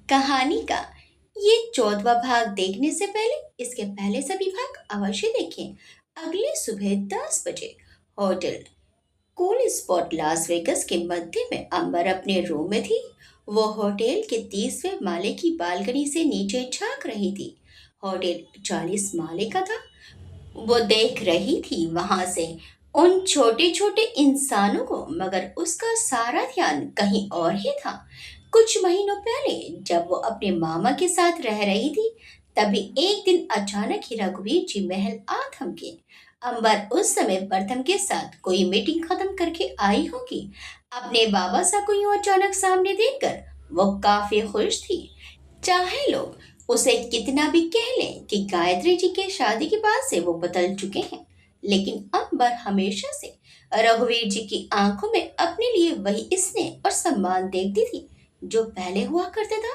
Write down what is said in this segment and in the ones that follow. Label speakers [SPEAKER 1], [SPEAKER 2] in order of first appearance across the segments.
[SPEAKER 1] कहानी का ये 14वां भाग देखने से पहले इसके पहले सभी भाग अवश्य देखें। अगली सुबह 10 बजे hotel cool spot Las Vegas के मध्य में अंबर अपने रूम में थी। वो होटल के 30वें माले की बालकनी से नीचे झांक रही थी। होटल 40 माले का था। वो देख रही थी वहां से उन छोटे छोटे इंसानों को, मगर उसका सारा ध्यान कहीं और ही था। कुछ महीनों पहले जब वो अपने मामा के साथ रह रही थी, तभी एक दिन अचानक ही रघुवीर जी महल आ थमके। अंबर उस समय प्रथम के साथ कोई मीटिंग खत्म करके आई होगी। अपने बाबा सा को यूं अचानक सामने देखकर वो काफी खुश थी। चाहे लोग उसे कितना भी कह लें कि गायत्री जी के शादी के बाद से वो बदल चुके हैं, लेकिन अंबर हमेशा से रघुवीर जी की आंखों में अपने लिए वही स्नेह और सम्मान देखती थी जो पहले हुआ करता था।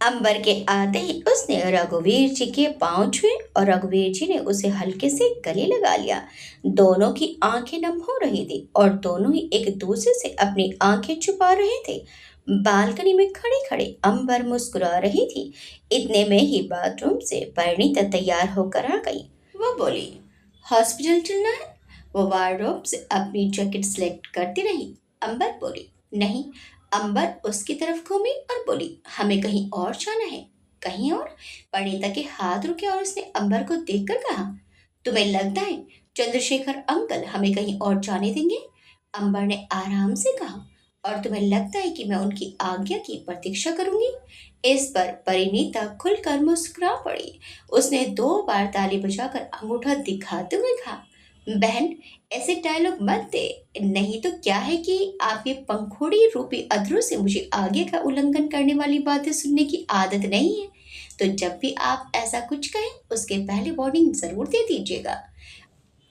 [SPEAKER 1] अंबर के आते ही उसने रघुवीर जी के पांव छुए और रघुवीर जी ने उसे हल्के से गले लगा लिया। दोनों की आंखें नम हो रही थी और दोनों ही एक दूसरे से अपनी आंखें छुपा रहे थे। बालकनी में खड़े खड़े अंबर मुस्कुरा रही थी। इतने में ही बाथरूम से परिणीता तैयार होकर आ गई। वो बोली, हॉस्पिटल चलना है? वो वार्डरोब से अपनी जैकेट सिलेक्ट करती रही। अंबर बोली, नहीं। अंबर उसकी तरफ घूमी और बोली, हमें कहीं और जाना है। कहीं और? परिणीता के हाथ रुके और उसने अंबर को देखकर कहा, तुम्हें लगता है चंद्रशेखर अंकल हमें कहीं और जाने देंगे? अंबर ने आराम से कहा, और तुम्हें लगता है कि मैं उनकी आज्ञा की प्रतीक्षा करूंगी? इस पर परिणीता खुलकर मुस्कुरा पड़ी। उसने 2 बार ताली बजाकर अंगूठा दिखाते हुए कहा, बहन, ऐसे डायलॉग मत दे। नहीं तो क्या है कि आपके पंखुड़ी रूपी अधरों से मुझे आगे का उल्लंघन करने वाली बातें सुनने की आदत नहीं है। तो जब भी आप ऐसा कुछ कहें उसके पहले वार्निंग जरूर दे दीजिएगा।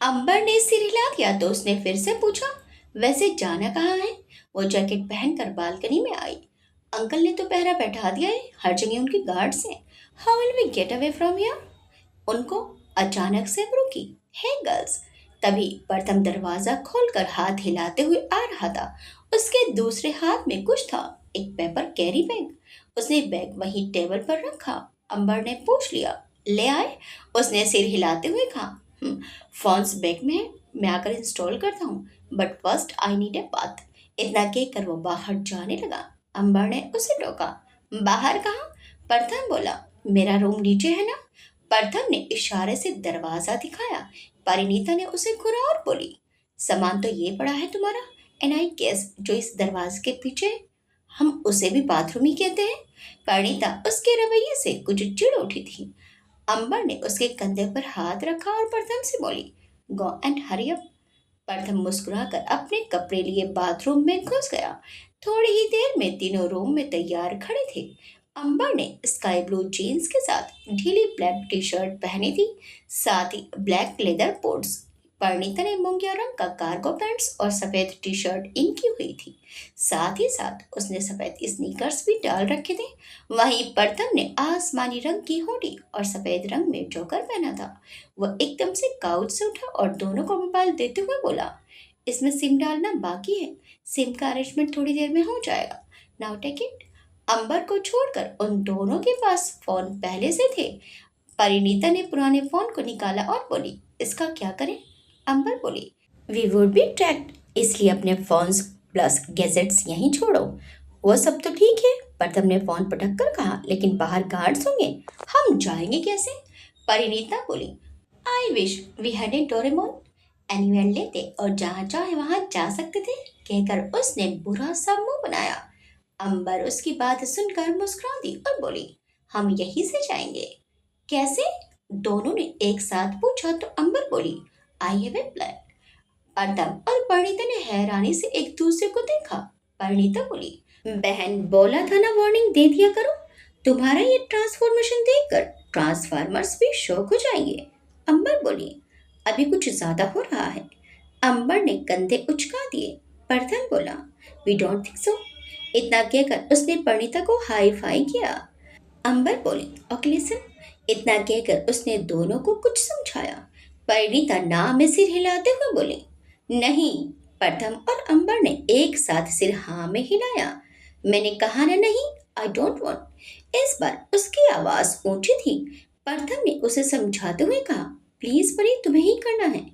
[SPEAKER 1] अंबर ने सिर हिला दिया तो उसने फिर से पूछा, वैसे जाना कहाँ है? वो जैकेट पहनकर बालकनी में आई। अंकल ने तो पहरा बैठा दिया है, हर जगह उनके गार्ड्स हैं। How will we get away from here? उनको अचानक से वो रुकी। Hey girls! तभी प्रथम दरवाजा खोलकर हाथ हिलाते हुए आ रहा था। उसके दूसरे हाथ में कुछ था, एक पेपर कैरी बैग। उसने बैग वहीं टेबल पर रखा। अंबर ने पूछ लिया, ले आए? उसने सिर हिलाते हुए कहा, "हम्म, फोन्स बैग में है, मैं आकर इंस्टॉल करता हूँ, but first I need a bath." इतना कहकर वो बाहर जाने लगा। अंबर ने उसे टोका, बाहर कहाँ? प्रथम बोला, मेरा रूम नीचे है ना? प्रथम ने इशारे से दरवाजा दिखाया। परिणीता ने उसे घुरा और बोली, सामान तो ये पड़ा है तुम्हारा, एंड आई गेस जो इस दरवाजे के पीछे है, हम उसे भी बाथरूम ही कहते हैं। परिणीता उसके रवैये से कुछ चिढ़ उठी थी। अंबर ने उसके कंधे पर हाथ रखा और प्रथम से बोली, गो एंड हरी अप। प्रथम मुस्कुराकर अपने कपड़े लिए बाथरूम में घुस गया। थोड़ी ही देर में तीनों रूम में तैयार खड़े थे। अंबर ने स्काई ब्लू जीन्स के साथ ढीली ब्लैक टी शर्ट पहनी थी, साथ ही ब्लैक लेदर बोट्स। परिणीता ने मूंगिया रंग का कार्गो पैंट्स और सफेद टी शर्ट इन की हुई थी। साथ ही साथ उसने सफेद स्नीकर्स भी डाल रखे थे। वहीं प्रथम ने आसमानी रंग की हुडी और सफेद रंग में जोकर पहना था। वह एकदम से काउच से उठा और दोनों को मोबाइल देते हुए बोला, इसमें सिम डालना बाकी है। सिम का अरेंजमेंट थोड़ी देर में हो जाएगा। Now take it. अंबर को छोड़कर उन दोनों के पास फोन पहले से थे। परिणीता ने पुराने फोन को निकाला और बोली, इसका क्या करें? अंबर बोली, वी वुड बी ट्रैक्ड, इसलिए अपने फोन्स प्लस गैजेट्स यहीं छोड़ो। वो सब तो ठीक है, प्रथम ने फोन पटक कर कहा, लेकिन बाहर गार्ड्स होंगे, हम जाएंगे कैसे? परिणीता बोली, I wish we had a Doraemon, anywhere लेते और जहाँ चाहे वहां जा सकते थे, कहकर उसने बुरा सा मुंह बनाया। अंबर उसकी बात सुनकर मुस्कुरा दी और बोली, हम यहीं से जाएंगे। कैसे? दोनों ने एक साथ पूछा तो अंबर बोली, आई हैव ए प्लान। प्रथम और परिणीता ने हैरानी से एक दूसरे को देखा। परिणीता बोली, बहन, बोला था ना वार्निंग दे दिया करो। तुम्हारा ये ट्रांसफॉर्मेशन देखकर ट्रांसफार्मर्स भी शौक हो जाएंगे। अंबर बोली, अभी कुछ ज्यादा हो रहा है। अंबर ने कंधे उचका दिए। प्रथम बोला, वी डोंट थिंक सो। इतना कहकर उसने परिणीता को हाई फाई किया। अंबर बोली, ओके लिसन। इतना कहकर उसने दोनों को कुछ समझाया। परिणीता ना में सिर हिलाते हुए बोली, नहीं। प्रथम और अंबर ने एक साथ सिर हाँ में हिलाया। मैंने कहा ना नहीं। I don't want. इस बार उसकी आवाज ऊंची थी। प्रथम ने उसे समझाते हुए कहा, प्लीज परी, तुम्हें ही करना है।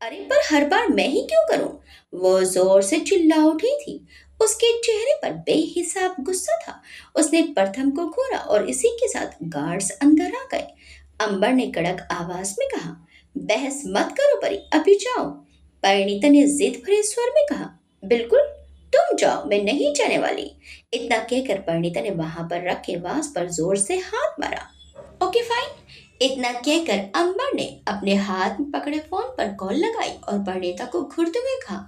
[SPEAKER 1] अरे पर हर बार मैं ही क्यों करूं? वो जोर से चिल्ला उठी थी। उसके चेहरे पर बेहिसाब गुस्सा था। उसने प्रथम को घूरा और इसी के साथ गार्ड्स अंदर आ गए। अंबर ने कड़क आवाज में कहा, बहस मत करो परी, अभी जाओ। परिणीता ने जिद भरे स्वर में कहा, बिल्कुल, तुम जाओ, मैं नहीं जाने वाली। इतना कहकर परिणीता ने वहां पर रखे वास पर जोर से हाथ मारा। Okay fine. इतना कहकर अंबर ने अपने हाथ में पकड़े फोन पर कॉल लगाई और परिणीता को घूरते हुए कहा,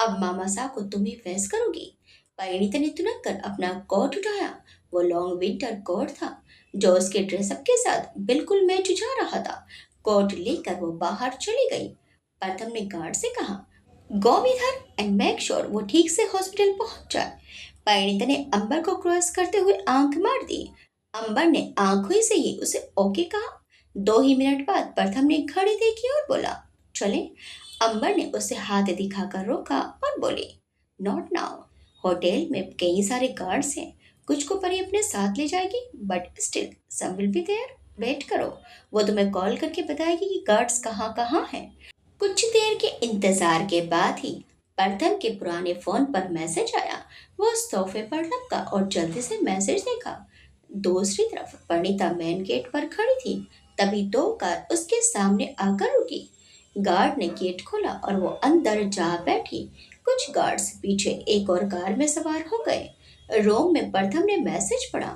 [SPEAKER 1] अब मामा साहब को तुम ही फेस करोगी। परिणीता ने तुरंत कर अपना कोट उठाया। वो लॉन्ग विंटर कोट था जो उसके ड्रेसअप के साथ बिल्कुल मैच जा रहा था। कोट लेकर वो बाहर चली गई। प्रथम ने गार्ड से कहा, go with her and make sure वो ठीक से हॉस्पिटल पहुंच जाए। परिणीता ने अंबर को क्रॉस करते हुए आंख मार दी। अंबर ने आंखों से ही उसे ओके कहा। 2 ही मिनट बाद प्रथम ने घड़ी देखी और बोला, चले। अंबर ने उसे हाथ दिखाकर रोका और बोली, नॉट नाउ। होटल में कई सारे गार्ड्स हैं। कुछ को परी अपने साथ ले जाएगी, but still some will be there. Wait करो, वो तुम्हें कॉल करके बताएगी कि गार्ड्स कहाँ कहाँ हैं। कुछ देर के इंतजार के बाद ही प्रथम के पुराने फोन पर मैसेज आया। वो सोफे पर लपका और जल्दी से मैसेज देखा। दूसरी तरफ परिणीता मेन गेट पर खड़ी थी। तभी 2 कार उसके सामने आकर रुकी। गार्ड ने गेट खोला और वो अंदर जा बैठी। कुछ गार्ड्स पीछे एक और कार में सवार हो गए। रोम में प्रथम ने मैसेज पढ़ा,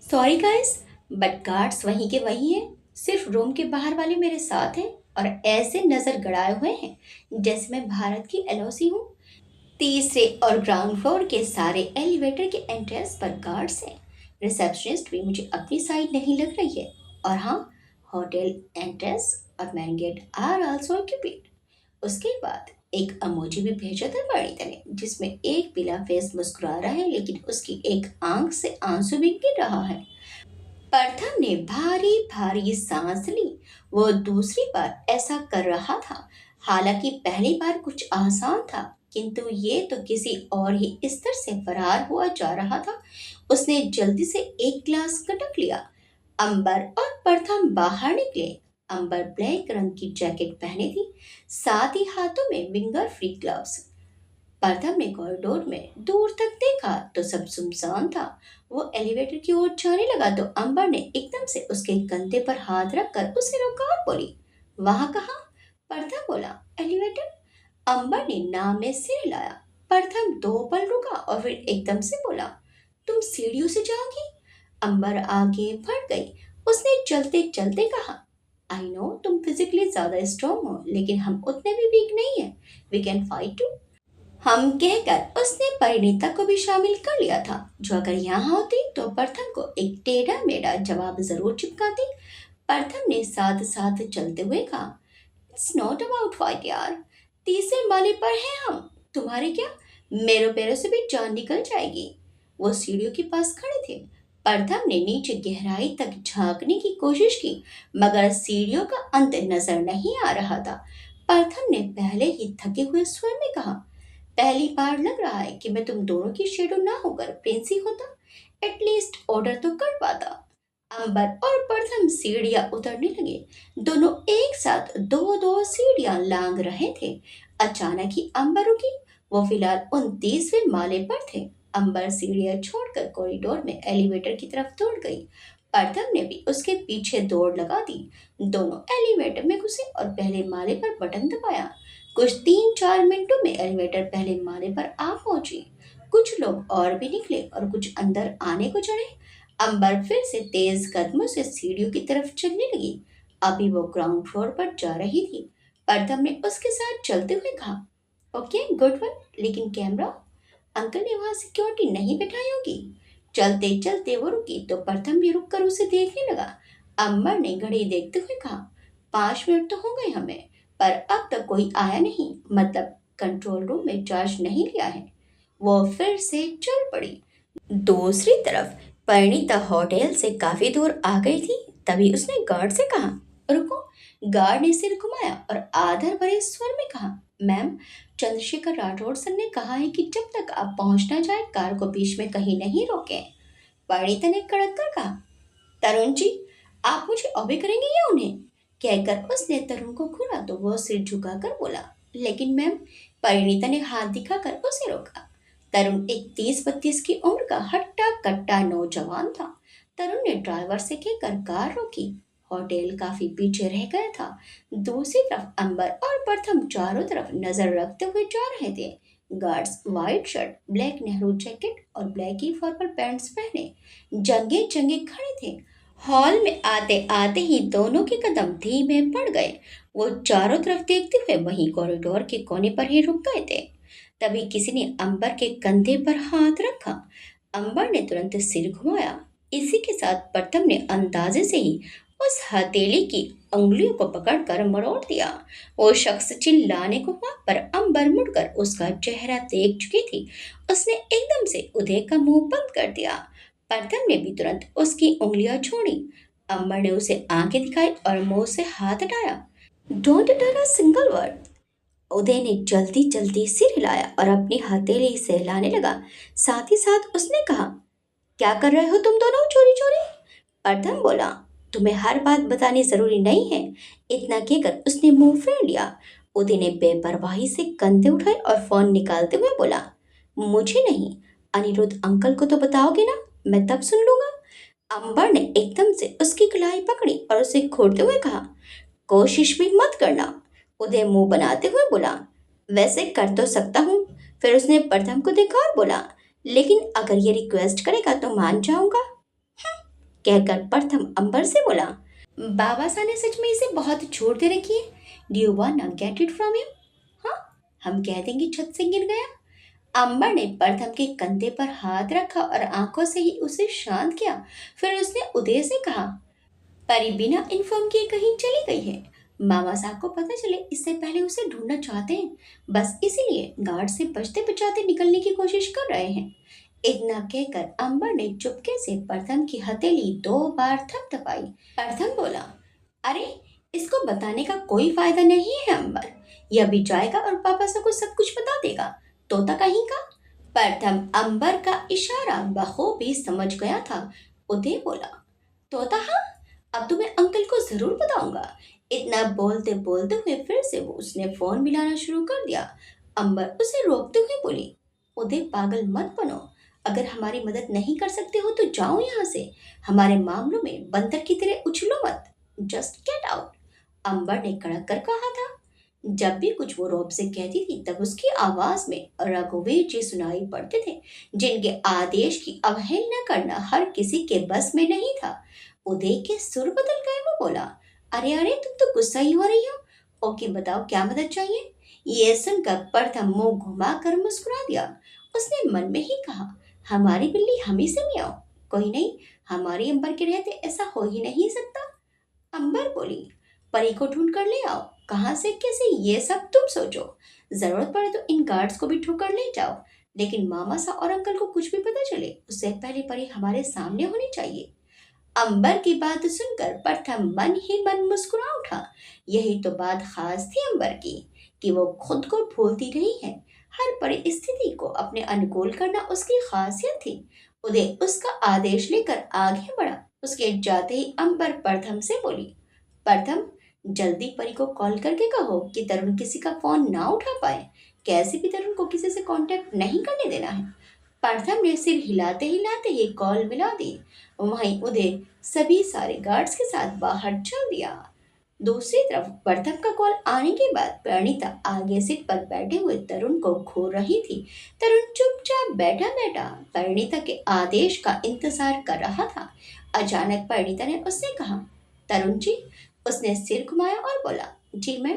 [SPEAKER 1] सॉरी गाइस, बट गार्ड्स वहीं के वहीं हैं। सिर्फ रूम के बाहर वाले मेरे साथ हैं और ऐसे नजर गड़ाए हुए हैं जैसे मैं भारत की एलओसी हूँ। तीसरे और ग्राउंड फ्लोर के सारे एलिवेटर के एंट्रेंस पर गार्ड्स हैं। रिसेप्शनिस्ट भी मुझे अपनी साइड नहीं लग रही है। और हाँ, होटल एंट्रेंस और मेन गेट आर आल्सो ऑक्यूपिड। उसके बाद एक अमोजी भी भेजा था परिणीता ने, जिसमें एक पीला फेस मुस्कुरा रहा है लेकिन उसकी एक आंख से आंसू भी गिर रहा है। प्रथम ने भारी भारी सांस ली। वो दूसरी बार ऐसा कर रहा था। हालांकि पहली बार कुछ आसान था, किंतु ये तो किसी और ही स्तर से फरार हुआ जा रहा था। उसने जल्दी से एक गिलास गटक लिया। अंबर और प्रथम बाहर निकले। अंबर ब्लैक रंग की जैकेट पहनी थी, साथ ही हाथों में विंगर फ्री ग्लव्स। प्रथम ने कॉरिडोर में दूर तक देखा तो सब सुनसान था। वो एलिवेटर की ओर जाने लगा तो अंबर ने एकदम से उसके कंधे पर हाथ रखकर उसे रोका और बोली, वहां कहाँ? प्रथम बोला, एलिवेटर। अंबर ने नाम में सिर हिलाया। प्रथम 2 पल रुका और फिर एकदम से बोला, तुम सीढ़ियों से जाओगी? अंबर आगे बढ़ गई। उसने चलते चलते कहा, आई नो तुम फिजिकली ज्यादा स्ट्रांग हो, लेकिन हम उतने भी वीक नहीं है। We can fight too. हम कहकर उसने परिणीता को भी शामिल कर लिया था, जो अगर यहाँ होती तो प्रथम को एक टेढ़ा मेढ़ा जवाब जरूर चिपकाती। प्रथम ने साथ साथ चलते हुए कहा, इट्स नॉट अबाउट फाइट यार। तीसरे माले पर हैं हम, तुम्हारे क्या? मेरे पैरों से भी जान निकल जाएगी। वो सीढ़ियों के पास खड़े थे। प्रथम ने नीचे गहराई तक झांकने की कोशिश की, मगर सीढ़ियों का अंत नजर नहीं आ रहा था। प्रथम ने पहले ही थके हुए स्वर में कहा, पहली बार लग रहा है कि मैं तुम दोनों की शेडो ना होकर प्रिंस ही होता। एटलीस्ट ऑर्डर तो कर पाता। अंबर और प्रथम सीढ़ियां उतरने लगे। दोनों एक साथ दो दो सीढ़ियां लांग रहे थे। अचानक ही अंबर रुकी। वो फिलहाल 29वें माले पर थे। अंबर सीढ़ियां छोड़कर कॉरिडोर में एलिवेटर की तरफ दौड़ गई। प्रथम ने भी उसके पीछे दौड़ लगा दी। दोनों एलिवेटर में घुसे और पहले माले पर बटन दबाया। कुछ 3-4 मिनटों में एलिवेटर पहले माले पर आ पहुंची। कुछ लोग और भी निकले और कुछ अंदर आने को चढ़े। अंबर फिर से तेज कदमों से सीढ़ियों की तरफ चलने लगी। अभी वो ग्राउंड फ्लोर पर जा रही थी। प्रथम ने उसके साथ चलते हुए कहा, ओके गुड वन, लेकिन कैमरा? अंकल ने वहां सिक्योरिटी नहीं बैठाई होगी। चलते चलते वो रुकी तो प्रथम भी रुक कर उसे देखने लगा। अंबर ने घड़ी देखते हुए कहा, 5 मिनट तो हो गए हमें, पर अब तक कोई आया नहीं, मतलब कंट्रोल रूम में चार्ज नहीं लिया है। वो फिर से चल पड़ी। दूसरी तरफ परिणीता होटल से काफी दूर आ गई थी। तभी उसने गार्ड से कहा, रुको। गार्ड ने सिर घुमाया और आदर भरे स्वर में कहा, मैम, चंद्रशेखर राठौड़ सर ने कहा है कि जब तक आप पहुंच ना जाए कार को बीच में कहीं नहीं रोकें। परिणीता ने कड़क कर कहा। तरुण जी, आप मुझे ऑबे करेंगे या उन्हें? कहकर उसने तरुण को घूरा तो वह सिर झुकाकर बोला, लेकिन मैम। परिणीता ने हाथ दिखाकर उसे रोका। तरुण एक 30-32 की उम्र का हट्टा कट्टा नौजवान था। तरुण ने ड्राइवर से कहकर कार रोकी। होटल काफी पीछे रह गया था। दूसरी तरफ अंबर और प्रथम चारों तरफ नजर रखते हुए जा रहे थे। Guards white shirt, black Nehru jacket और ब्लैक ही फॉर्मल पैंट्स पहने जंगे जंगे खड़े थे। हॉल में आते आते ही दोनों के कदम धीमे पड़ गए। वो चारों तरफ देखते हुए वहीं कॉरिडोर के कोने पर ही रुक गए थे। तभी किसी ने अंबर के कंधे पर हाथ रखा। अंबर ने तुरंत सिर घुमाया। इसी के साथ प्रथम ने अंदाजे से ही उस हथेली की उंगलियों को पकड़कर मरोड़ दिया। वो शख्स चिल्लाने को हुआ पर अंबर मुड़कर उसका चेहरा देख चुकी थी। उसने एकदम से उदय का मुंह बंद कर दिया। प्रथम ने भी तुरंत उसकी उंगलियां छोड़ी। अंबर ने उसे आंखें दिखाई और मुंह से हाथ हटाया। Don't utter a single word. Uday ने जल्दी जल्दी सिर हिलाया और अपनी हथेली से हिलाने लगा। साथ ही साथ उसने कहा, क्या कर रहे हो तुम दोनों चोरी चोरी? प्रथम बोला, तुम्हें हर बात बतानी जरूरी नहीं है। इतना कहकर उसने मुंह फेर लिया। उदय ने बेपरवाही से कंधे उठाए और फोन निकालते हुए बोला, मुझे नहीं, अनिरुद्ध अंकल को तो बताओगे ना, मैं तब सुन लूंगा। अंबर ने एकदम से उसकी कलाई पकड़ी और उसे खोदते हुए कहा, कोशिश भी मत करना। उदय मुंह बनाते हुए बोला, वैसे कर तो सकता हूँ। फिर उसने प्रथम को देखा और बोला, लेकिन अगर ये रिक्वेस्ट करेगा तो मान जाऊंगा। कहकर प्रथम अंबर से बोला, बाबा सा ने सच में इसे बहुत छोड़ दे रखी है। Do you want get it from him? हाँ, हम कह देंगे छत से गिर गया। अंबर ने प्रथम के कंधे पर हाथ रखा और आंखों से ही उसे शांत किया। फिर उसने उदय से कहा, परी बिना इन्फॉर्म किए कहीं चली गई है। मामा साहब को पता चले इससे पहले उसे ढूंढना चाहते हैं। बस इसीलिए गार्ड से बचते बचाते निकलने की कोशिश कर रहे हैं। इतना कहकर अंबर ने चुपके से प्रथम की हथेली 2 बार थपथपाई। प्रथम बोला, अरे, इसको बताने का कोई फायदा नहीं है अंबर। यह भी जाएगा और पापा साहब को सब कुछ बता देगा। तोता कहीं का। प्रथम अंबर का इशारा बखूबी समझ गया था। उदय बोला, तोता, हाँ, अब तो मैं अंकल को जरूर बताऊंगा। इतना बोलते बोलते हुए फिर से वो उसने फोन मिलाना शुरू कर दिया। अंबर उसे रोकते हुए बोली, उदय पागल मत बनो। अगर हमारी मदद नहीं कर सकते हो तो जाओ यहाँ से। हमारे मामलों में बंदर की तरह उछलो मत। Just get out. अंबर ने कड़क कर कहा था। जब भी कुछ वो रौब से कहती थी तब उसकी आवाज में रघुवीर जी सुनाई पड़ते थे, जिनके आदेश की अवहेलना करना हर किसी के बस में नहीं था। उदय के सुर बदल गए। वो बोला, अरे अरे, तुम तो गुस्सा ही हो रही हो। ओके, बताओ क्या मदद चाहिए? ये सुनकर प्रथम मुंह घुमा कर मुस्कुरा दिया। उसने मन में ही कहा, हमारी बिल्ली हम ही से मियाओ। कोई नहीं, हमारी अंबर के रहते ऐसा हो ही नहीं सकता। अंबर बोली, परी को ढूंढ कर ले आओ। कहाँ से कैसे ये सब तुम सोचो। जरूरत पड़े तो इन गार्ड्स को भी ठोकर ले जाओ। लेकिन मामा सा और अंकल को कुछ भी पता चले उससे पहले परी हमारे सामने होनी चाहिए। अंबर की बात सुनकर प्रथम मन ही मन मुस्कुरा उठा। यही तो बात खास थी अंबर की, कि वो खुद को भूलती रही है। हर परिस्थिति को अपने अनुकूल करना उसकी खासियत थी। उदय उसका आदेश लेकर आगे बढ़ा। उसके जाते ही अंबर प्रथम से बोली, प्रथम, जल्दी परी को कॉल करके कहो कि तरुण किसी का फोन ना उठा पाए। कैसे भी तरुण को किसी से कांटेक्ट नहीं करने देना है। प्रथम ने सिर हिलाते हिलाते ही कॉल मिला दी। वहीं उदय सभी सारे गार्ड्स के साथ बाहर चल दिया। दूसरी तरफ प्रथम का कॉल आने के बाद प्रणीता आगे सीट पर बैठे हुए तरुण को घूर रही थी। तरुण चुपचाप बैठा बैठा प्रणीता के आदेश का इंतजार कर रहा था। अचानक प्रणीता ने उससे कहा, तरुण जी। उसने सिर घुमाया और बोला, जी मैम।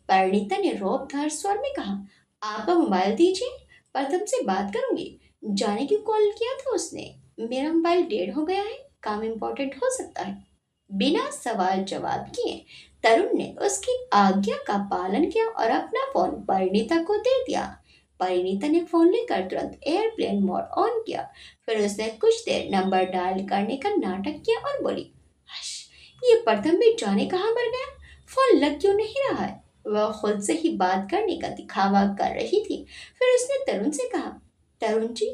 [SPEAKER 1] प्रणीता ने रौबदार स्वर में कहा, आपका मोबाइल दीजिए, प्रथम से बात करूंगी। जाने क्यों कॉल किया था उसने? मेरा मोबाइल डेड हो गया है, काम इम्पोर्टेंट हो सकता है। बिना सवाल जवाब किए तरुण ने उसकी आज्ञा का पालन किया और अपना फोन परिणीता को दे दिया। परिणीता ने फोन लेकर तुरंत एयरप्लेन मोड ऑन किया। फिर उसने कुछ देर नंबर डायल करने का नाटक किया और बोली, हश, ये प्रथम भी जाने कहाँ मर गया। फोन लग क्यों नहीं रहा है? वह खुद से ही बात करने का दिखावा कर रही थी। फिर उसने तरुण से कहा, तरुण जी,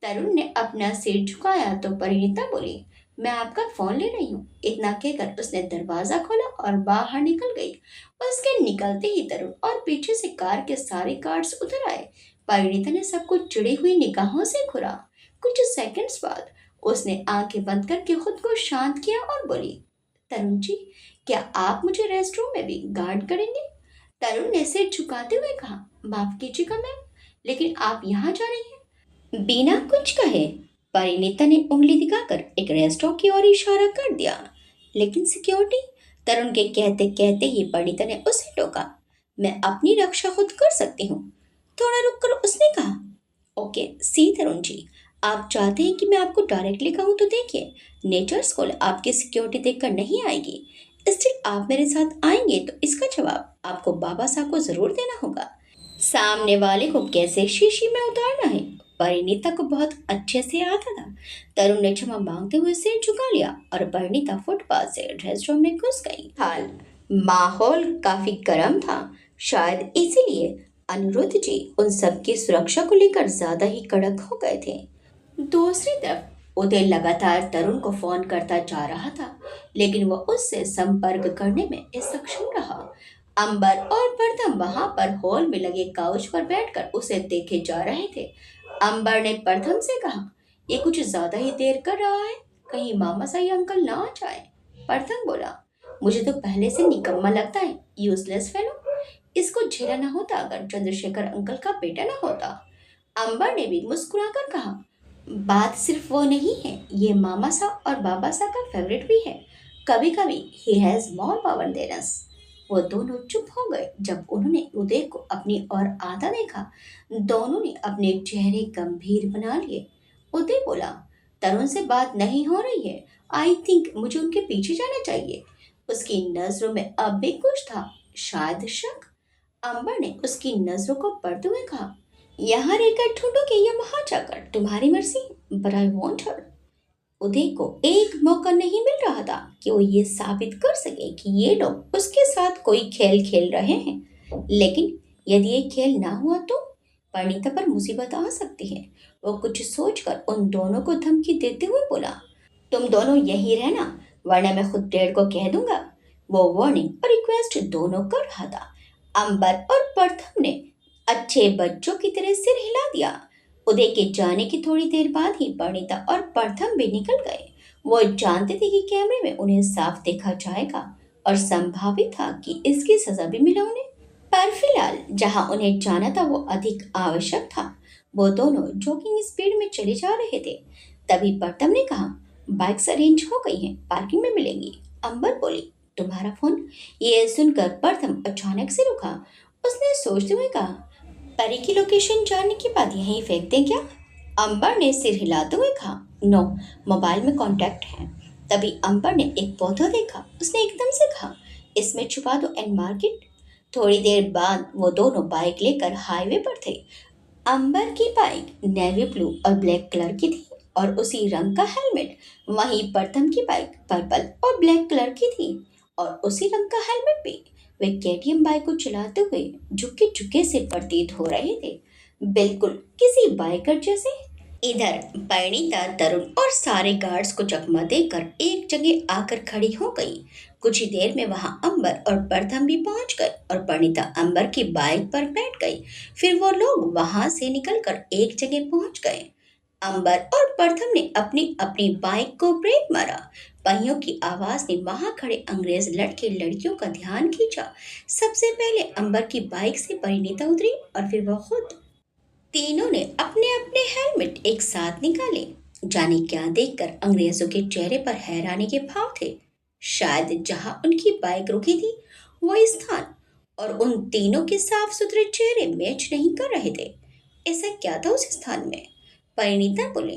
[SPEAKER 1] तरुण ने अपना सिर झुकाया तो परिणीता बोली, मैं आपका फोन ले रही हूँ। इतना कहकर उसने दरवाजा खोला और बाहर निकल गई। उसके निकलते ही तरुण और पीछे से कार के सारे गार्ड्स उतर आए। परिणीता ने सबको चिड़ी हुई निगाहों से घूरा। कुछ सेकंड्स बाद उसने आंखें बंद करके खुद को शांत किया और बोली, तरुण जी, क्या आप मुझे रेस्टरूम में भी गार्ड करेंगे? तरुण ने सिर झुकाते हुए कहा, माफ कीजिएगा मैम, लेकिन आप यहाँ जा रही हैं? बिना कुछ कहे परिणीता ने उंगली दिखाकर एक रेस्टोरेंट की ओर इशारा कर दिया। लेकिन सिक्योरिटी, तरुण के कहते कहते ही परिणीता ने उसे टोका। मैं अपनी रक्षा खुद कर सकती हूँ, थोड़ा रुककर उसने कहा। ओके सी तरुण जी, आप चाहते हैं कि मैं आपको डायरेक्टली कहूँ तो देखिए, नेचर स्कूल आपकी सिक्योरिटी देखकर नहीं आएगी। स्टिल आप मेरे साथ आएंगे तो इसका जवाब आपको बाबा साहब को जरूर देना होगा। सामने वाले को कैसे शीशी में उतारना है परिणीता को बहुत अच्छे से आता था। तरुण ने क्षमा मांगते हुए सिर झुका लिया और परिणीता फुटपाथ से रेस्टोरेंट में घुस गई। हाल माहौल काफी गर्म था, शायद इसीलिए अनिरुद्ध जी उन सबकी सुरक्षा को लेकर ज्यादा ही कड़क हो गए थे। दूसरी तरफ उदय लगातार तरुण को फोन करता जा रहा था, लेकिन वह उससे संपर्क करने में असक्षम रहा। अंबर और प्रथम वहां पर हॉल में लगे काउच पर बैठकर उसे देखे जा रहे थे। अंबर ने प्रथम से कहा, ये कुछ ज्यादा ही देर कर रहा है, कहीं मामा साई अंकल ना आ जाए। प्रथम बोला, मुझे तो पहले से निकम्मा लगता है, यूजलेस फेलो। इसको झेला ना होता अगर चंद्रशेखर अंकल का बेटा ना होता। अंबर ने भी मुस्कुराकर कहा, बात सिर्फ वो नहीं है, ये मामा सा और बाबा सा का फेवरेट भी है। कभी कभी he has more power than us. वो दोनों चुप हो गए जब उन्होंने उदय को अपनी ओर आता देखा। दोनों ने अपने चेहरे गंभीर बना लिए। उदय बोला, तरुण से बात नहीं हो रही है, आई थिंक मुझे उनके पीछे जाना चाहिए। उसकी नजरों में अब भी कुछ था, शायद शक। अंबर ने उसकी नजरों को पढ़ते हुए कहा, यहाँ रहकर ढूंढोगे या वहां जाकर, तुम्हारी मर्जी, बट आई वॉन्ट हर। उदय को एक मौका नहीं मिल रहा था कि वो ये साबित कर सके कि ये लोग उसके साथ कोई खेल खेल रहे हैं। लेकिन यदि ये खेल ना हुआ तो परिणीता पर मुसीबत आ सकती है। वो कुछ सोचकर उन दोनों को धमकी देते हुए बोला, तुम दोनों यही रहना, वरना मैं खुद डेड को कह दूंगा। वो वार्निंग और रिक्वेस्ट दोनों कर रहा था। अंबर और प्रथम ने अच्छे बच्चों की तरह सिर हिला दिया। उदय के जाने की थोड़ी देर बाद ही परिणीता और प्रथम भी निकल गए। वो जानते थे कि कैमरे में उन्हें साफ देखा जाएगा और संभावित था कि इसकी सजा भी मिले उन्हें। पर फिलहाल जहां उन्हें जाना था वो अधिक आवश्यक था। वो दोनों जॉगिंग स्पीड में चले जा रहे थे। तभी प्रथम ने कहा, बाइक्स अरेंज हो गई हैं, पार्किंग में मिलेंगी। अंबर बोली, तुम्हारा फोन? ये सुनकर प्रथम अचानक से रुका। उसने सोचते हुए कहा, परी की लोकेशन जानने के बाद यहीं फेंक दें क्या? अंबर ने सिर हिलाते हुए कहा, नो, मोबाइल में कांटेक्ट है। तभी अंबर ने एक पौधा देखा। उसने एकदम से कहा, इसमें छुपा दो एंड मार्केट। थोड़ी देर बाद वो दोनों बाइक लेकर हाईवे पर थे। अंबर की बाइक नेवी ब्लू और ब्लैक कलर की थी और उसी रंग का हेलमेट। वहीं प्रथम की बाइक पर्पल और ब्लैक कलर की थी और उसी रंग का हेलमेट भी। वे केटीएम बाइक को चलाते हुए झुके झुके से प्रतीत हो रहे थे, बिल्कुल किसी बाइकर जैसे। इधर परिणीता तरुण और सारे गार्ड्स को चकमा देकर एक जगह आकर खड़ी हो गई। कुछ ही देर में वहां अंबर और प्रथम भी पहुंच गए और परिणीता अंबर की बाइक पर बैठ गई। फिर वो लोग वहां से निकलकर एक जगह पहुंच गए। अंबर और प्रथम ने अपनी अपनी बाइक को ब्रेक मारा। पहियों की आवाज ने वहां खड़े अंग्रेज लड़के लड़कियों का ध्यान खींचा। सबसे पहले अंबर की बाइक से परिणीता उतरी और फिर वह खुद। तीनों ने अपने अपने हेलमेट एक साथ निकाले। जाने क्या देखकर अंग्रेजों के चेहरे पर हैरानी के भाव थे। शायद जहां उनकी बाइक रुकी थी वो स्थान और उन तीनों के साफ सुथरे चेहरे मैच नहीं कर रहे थे। ऐसा क्या था उस स्थान में? परिणीता बोले,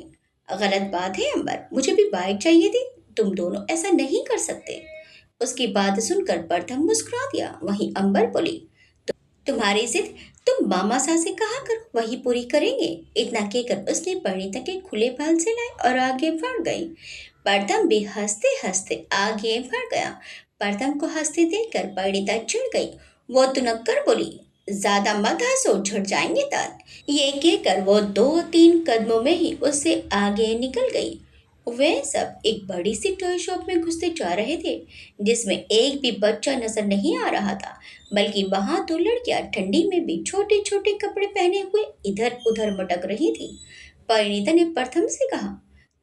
[SPEAKER 1] गलत बात है अंबर, मुझे भी बाइक चाहिए थी, तुम दोनों ऐसा नहीं कर सकते। उसकी बात सुनकर प्रथम मुस्कुरा दिया। वहीं अंबर बोली, तुम्हारी जिद तुम मामा सा से कहा करो, वही पूरी करेंगे। इतना कहकर उसने परिणीता के खुले बाल से लाए और आगे बढ़ गई। प्रथम भी हंसते हंसते आगे बढ़ गया। प्रथम को हंसते देखकर परिणीता चिढ़ गई। वो तुनक्कर बोली, ज्यादा मत हंसो, झड़ जाएंगे दांत। ये कहकर वो 2-3 कदमों में ही उससे आगे निकल गई। वे सब एक बड़ी सी टॉय शॉप में घुसते जा रहे थे, जिसमें एक भी बच्चा नजर नहीं आ रहा था, बल्कि वहां तो लड़कियां ठंडी में भी छोटे छोटे कपड़े पहने हुए इधर उधर मटक रही थी। परिणीता ने प्रथम से कहा,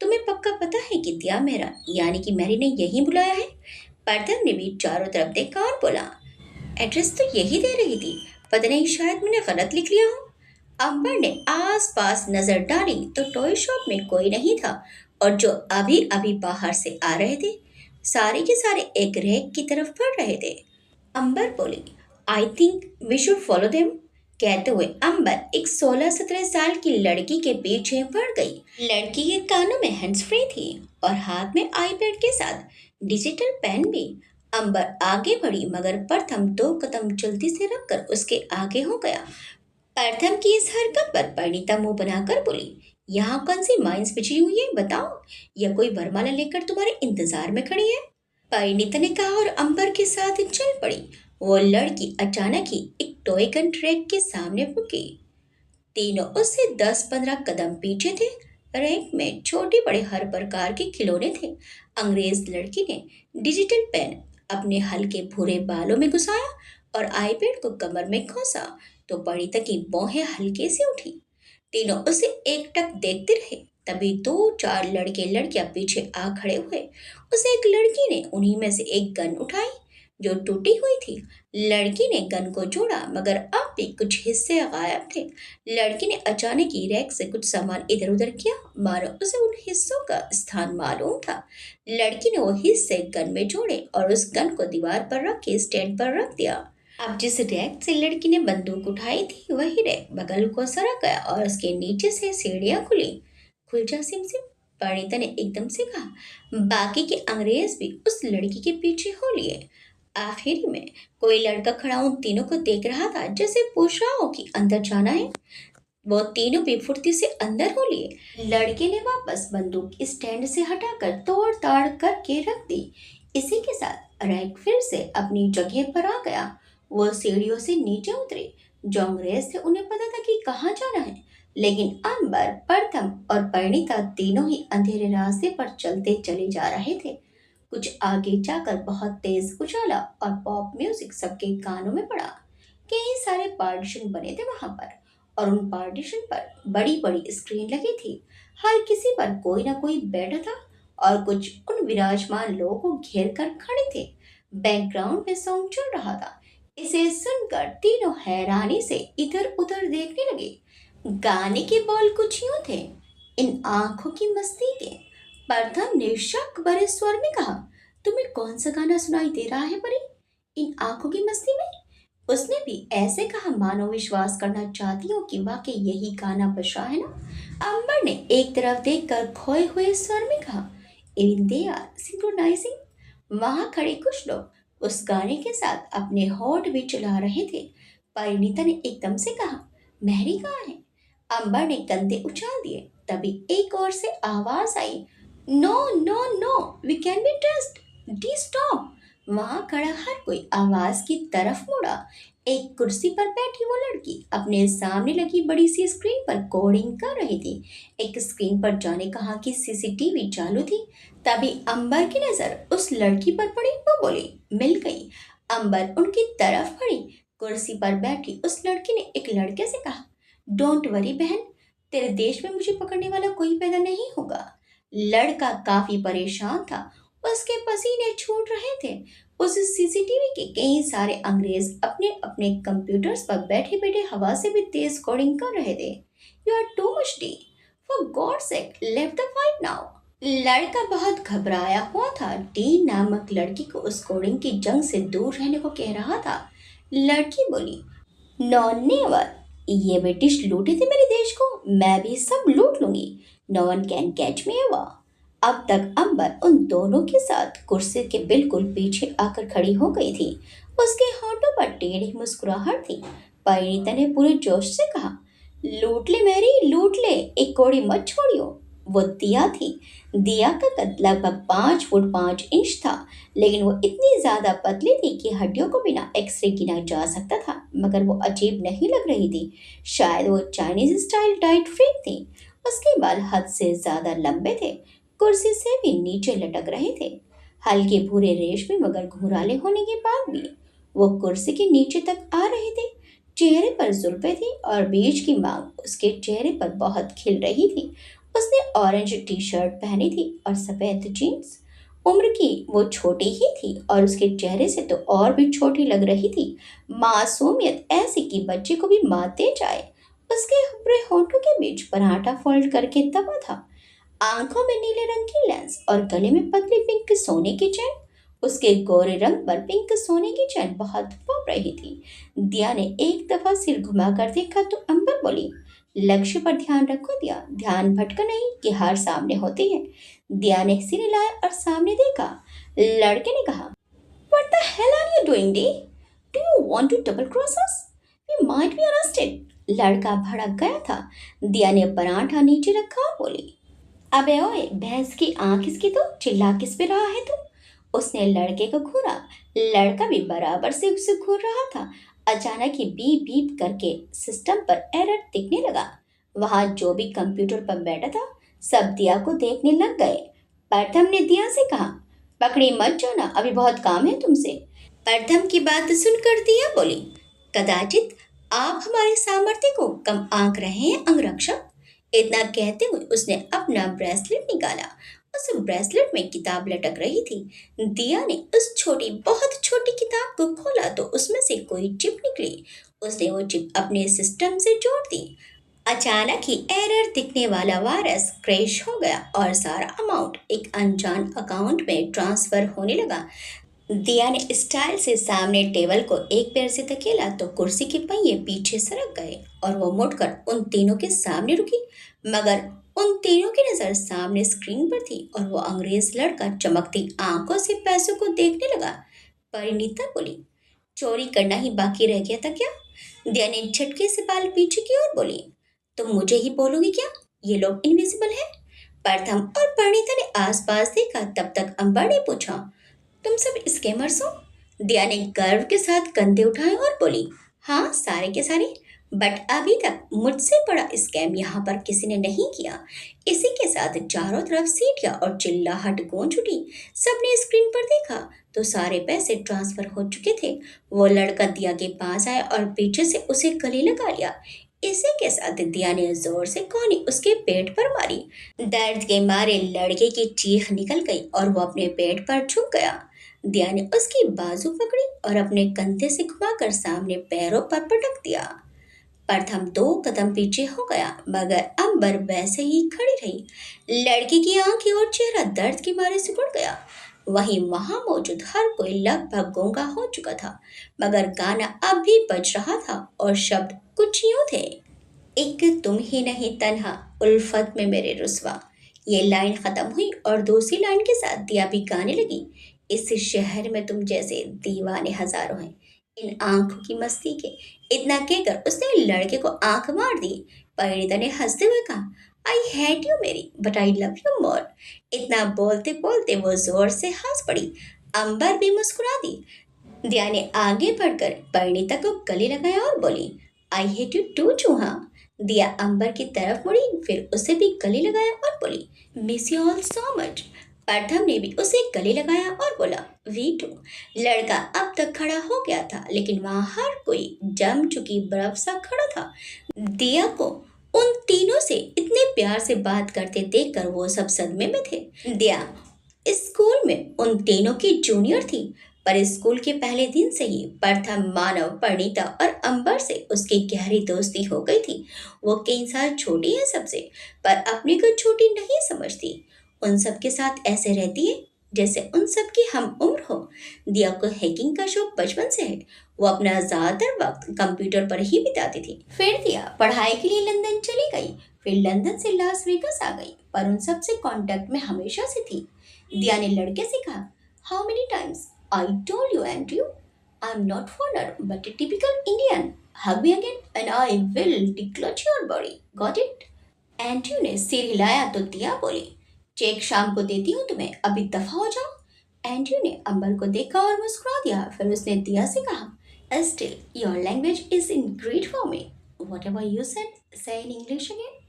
[SPEAKER 1] तुम्हें पक्का पता है कि दिया मेरा यानी कि मैरी ने यही बुलाया है? प्रथम ने भी चारों तरफ देखा और बोला, एड्रेस तो यही दे रही थी, पता नहीं शायद मैंने गलत लिख लिया हो। अंबर ने आसपास नजर डाली तो टॉय शॉप में कोई नहीं था, और जो अभी अभी बाहर से आ रहे थे सारे के सारे एक रैक की तरफ बढ़ रहे थे। अंबर बोली, I think we should follow them. कहते हुए अंबर एक 16-17 साल की लड़की के पीछे बढ़ गई। लड़की के कानों में हैंड्स फ्री थी और हाथ में आईपैड के साथ डिजिटल पेन भी। अंबर आगे बढ़ी, मगर प्रथम 2 कदम जल्दी से रखकर उसके आगे हो गया। प्रथम की इस हरकत पर परिणीता मुंह बनाकर बोली, यहाँ कौन सी माइंस बिछी हुई है बताओ, या कोई वरमाला लेकर तुम्हारे इंतजार में खड़ी है? परिणीता ने कहा और अंबर के साथ चल पड़ी। वो लड़की अचानक ही एक टॉय गन ट्रैक के सामने रुकी। तीनों उससे 10-15 कदम पीछे थे। रैक में छोटे बड़े हर प्रकार के खिलौने थे। अंग्रेज लड़की ने डिजिटल पेन अपने हल्के भूरे बालों में घुसाया और आईपैड को कमर में खोसा तो परिणीता की भौहें हल्के से उठी। तीनों उसे एकटक देखते रहे। तभी 2-4 लड़के लड़कियां पीछे आ खड़े हुए। उस एक लड़की ने उन्हीं में से एक गन उठाई जो टूटी हुई थी। लड़की ने गन को जोड़ा, मगर अब भी कुछ हिस्से गायब थे। लड़की ने अचानक ही रैक से कुछ सामान इधर उधर किया, मानो उसे उन हिस्सों का स्थान मालूम था। लड़की ने वो हिस्से गन में जोड़े और उस गन को दीवार पर रख के स्टैंड पर रख दिया। अब जिस रैक से लड़की ने बंदूक उठाई थी वही रैक बगल को सरक गया और उसके नीचे से सीढ़ियां खुली। खुल जा सिम सिम, परिणीता ने एकदम से कहा। बाकी के अंग्रेज भी उस लड़की के पीछे हो लिए। आखिर में कोई लड़का खड़ा उन तीनों को देख रहा था, जैसे पूछ रहा हो कि अंदर जाना है। वो तीनों भी फुर्ती से अंदर हो लिए। लड़के ने वापस बंदूक स्टैंड से हटाकर तोड़ ताड़ करके रख दी। इसी के साथ रैक फिर से अपनी जगह पर आ गया। वो सीढ़ियों से नीचे उतरे। जो अंग्रेज थे उन्हें पता था कि कहाँ जाना है, लेकिन अंबर, प्रथम और परिणीता तीनों ही अंधेरे रास्ते पर चलते चले जा रहे थे। कुछ आगे जाकर बहुत तेज उजाला और पॉप म्यूजिक सबके कानों में पड़ा। कई सारे पार्टीशन बने थे वहां पर, और उन पार्टीशन पर बड़ी बड़ी स्क्रीन लगी थी। हर किसी पर कोई ना कोई बैठा था और कुछ उन विराजमान लोगों को घेर कर खड़े थे। बैकग्राउंड में सॉन्ग चल रहा था। इसे सुनकर तीनों हैरानी से इधर उधर देखने लगे। गाने के बोल कुछ यूं थे, इन आंखों की मस्ती के। प्रथम ने शक भरे स्वर में कहा, तुम्हें कौन सा गाना सुनाई दे रहा है परी, इन आंखों की मस्ती में? उसने भी ऐसे कहा मानो विश्वास करना चाहती हो कि वाकई यही गाना बज रहा है ना। अंबर ने एक तरफ देखकर खोए हुए स्वर में कहा, इवन दे आर सिंक्रोनाइजिंग। वहां खड़े कुछ लोग उस गाने के साथ अपने होठ भी चला रहे थे। परिणीता ने एकदम से कहा, मैरी कहाँ है? अंबर ने कंधे उछाल दिए। तभी एक ओर से आवाज आई, no no no, we can be trust, डी स्टॉप। वहां खड़ा हर कोई आवाज की तरफ मुड़ा। एक कुर्सी पर बैठी वो लड़की अपने सामने लगी बड़ी सी स्क्रीन पर कोडिंग कर रही थी। एक स्क्रीन पर जाने कहा कि सीसीटीवी चालू थी। तभी अंबर की नजर उस लड़की पर पड़ी। वो बोली, मिल गई। अंबर उनकी तरफ बढ़ी। कुर्सी पर बैठी उस लड़की ने एक लड़के से कहा, डोंट वरी बहन, तेरे देश में मुझे पकड़ने वाला कोई पैदा नहीं होगा। लड़का काफी परेशान था, उसके पसीने छूट रहे थे। उस सीसीटीवी के कई सारे अंग्रेज अपने अपने कंप्यूटर्स पर बैठे बैठे हवा से भी तेज कोडिंग कर रहे थे। यू आर टू मच डी, for God sake let the fight now. लड़का बहुत घबराया हुआ था। डी नामक लड़की को उस कोडिंग की जंग से दूर रहने को कह रहा था। लड़की बोली, नो नेवर, ये ब्रिटिश लूटे थे मेरे देश को, मैं भी सब लूट लूंगी। No one can catch me ever. अब तक अंबर उन दोनों के साथ कुर्सी के बिल्कुल पीछे आकर खड़ी हो गई थी। उसके होठों पर टेढ़ी मुस्कुराहट थी। परिणीता ने पूरे जोश से कहा, लूट ले मैरी, लूट ले, एक कौड़ी मत छोड़ियो। वो दिया थी। दिया का कद लगभग 5 फुट 5 इंच था, लेकिन वो इतनी ज्यादा पतली थी कि हड्डियों को बिना एक्सरे गिना जा सकता था, मगर वो अजीब नहीं लग रही थी। शायद वो चाइनीज स्टाइल डाइट फ्रीक थी। उसके बाल हद से ज्यादा लंबे थे, कुर्सी से भी नीचे लटक रहे थे। हल्के भूरे रेशमी मगर घुंघराले होने के बाद भी वो कुर्सी के नीचे तक आ रहे थे। चेहरे पर जुल्फे थी और बीच की मांग उसके चेहरे पर बहुत खिल रही थी। उसने ऑरेंज टी शर्ट पहनी थी और सफेद जीन्स। उम्र की वो छोटी ही थी और उसके चेहरे से तो और भी छोटी लग रही थी। मासूमियत ऐसी कि बच्चे को भी मात दे जाए। उसके हुर्रे होठों के बीच पराठा फोल्ड करके दबा था। आंखों में नीले रंग की लेंस और गले में पतली पिंक सोने की चैन। उसके गोरे रंग पर पिंक सोने की चैन बहुत फब रही थी। दिया ने एक दफा सिर घुमाकर देखा तो अंबर बोली, लक्ष्य पर ध्यान रखो दिया, ध्यान भटका नहीं कि हार सामने होती है। दिया ने सिर हिलाया और सामने देखा। लड़के ने कहा, What the hell are you doing, Dee? Do you want to double cross us? We might be arrested. लड़का भड़क गया था। दिया ने पराठा नीचे रखा और बोली, अबे ओए, भैंस की आंख इसकी तो, चिल्ला किस पे रहा है तू? उसने लड़के को घूरा। लड़का भी बराबर से उसे घूर रहा था। अचानक ही बीप बीप करके सिस्टम पर एरर दिखने लगा। वहां जो भी कंप्यूटर पर बैठा था सब दिया को देखने लग गए। प्रथम ने दिया से कहा, पकड़ी मत जाना, अभी बहुत काम है तुमसे। प्रथम की बात सुनकर दिया बोली, कदाचित आप हमारे सामर्थ्य को कम आंक रहे हैं अंगरक्षक। इतना कहते हुए उसने अपना ब्रेसलेट निकाला। उस ब्रेसलेट में किताब लटक रही थी। दिया ने उस छोटी बहुत छोटी किताब को खोला तो उसमें से कोई चिप निकली। उसने वो चिप अपने सिस्टम से जोड़ दी। अचानक ही एरर दिखने वाला वायरस क्रैश हो गया और सारा अमाउंट एक अनजान अकाउंट में ट्रांसफर होने लगा। दिया ने स्टाइल से सामने टेबल को एक पैर से धकेला तो कुर्सी के पहिए पीछे सरक गए और वो मुड़कर उन तीनों के सामने रुकी। मगर उन तीनों की नजर सामने स्क्रीन पर थी और वो अंग्रेज लड़का चमकती आंखों से पैसों को देखने लगा। परिणीता बोली, चोरी करना ही बाकी रह गया था क्या? दिया ने झटके से बाल पीछे की ओर बोली, तुम मुझे ही बोलोगी क्या? ये लोग इनविजिबल है? प्रथम और परिणीता ने आसपास देखा, तब तक अंबर ने पूछा, तुम सब स्कैमर्स हो? दिया ने गर्व के साथ कंधे उठाए और बोली, हाँ सारे के सारे, बट अभी तक मुझसे बड़ा स्कैम यहाँ पर किसी ने नहीं किया। इसी के साथ चारों तरफ सीटियां और चिल्लाहट गूंज उठी। सबने स्क्रीन पर देखा तो सारे पैसे ट्रांसफर हो चुके थे। वो लड़का दिया के पास आया और पीछे से उसे गले लगा लिया। इसी के साथ दिया ने जोर से कौनी उसके पेट पर मारी। दर्द के मारे लड़के की चीख निकल गई और वो अपने पेट पर झुक गया। दिया ने उसकी बाजू पकड़ी और अपने कंधे से घुमाकर सामने पैरों पर पटक दिया। प्रथम 2 कदम पीछे हो गया, मगर अंबर वैसे ही खड़ी रही। लड़की की आंखें और चेहरा दर्द के मारे सिकुड़ गया। वहीं वहां मौजूद हर कोई लगभग गूंगा हो चुका था, मगर गाना अब भी बज रहा था और शब्द कुछ यूं थे, एक तुम ही नहीं तन्हा, उल्फत में मेरे रुसवा। ये लाइन खत्म हुई और दूसरी लाइन के साथ दिया भी गाने लगी, इस शहर में तुम जैसे दीवाने हजारों हैं, इन आंखों की मस्ती के। इतना कहकर उसने लड़के को आंख मार दी। परिणीता ने हंसते हुए कहा, आई हेट यू मेरी, but I love you more. इतना बोलते बोलते वो जोर से हंस पड़ी। अंबर भी मुस्कुरा दी। दिया ने आगे बढ़कर परिणीता को गले लगाया और बोली, आई हेट यू टू चूहा। दिया अंबर की तरफ मुड़ी, फिर उसे भी गले लगाया और बोली, miss you all so much. प्रथम ने भी उसे गले लगाया और बोला, वी टू। लड़का अब तक खड़ा हो गया था, लेकिन वहां हर कोई जम चुकी बर्फ सा खड़ा था। दिया को उन तीनों से इतने प्यार से बात करते देखकर वो सब सदमे में थे। दिया स्कूल में उन तीनों की जूनियर थी, पर स्कूल के पहले दिन से ही प्रथम, मानव, परिणीता और अंबर से उसकी गहरी दोस्ती हो गई थी। वो कई साल छोटी है सबसे, पर अपने को छोटी नहीं समझती। उन सब के साथ ऐसे रहती है जैसे उन सब की हम उम्र हो। दिया को हैकिंग का शौक बचपन से है। वो अपना ज्यादातर वक्त कंप्यूटर पर ही बिताती थी। फिर दिया पढ़ाई के लिए लंदन चली गई, फिर लंदन से लास वेगास आ गई, पर उन सब से कांटेक्ट में हमेशा से थी। दिया ने लड़के से कहा, how many times I told you Andrew, I am not foreigner but a typical Indian. Hug me again and I will declutch your body. Got it? Andrew ने सिर हिलाया तो दिया बोली, चेक शाम को देती हूँ तुम्हें, अभी दफा हो जाओ। एंड्रयू ने अंबर को देखा और मुस्कुरा दिया। फिर उसने दिया से कहा, still your language is in great for me, what ever you said से इन इंग्लिश अगेन।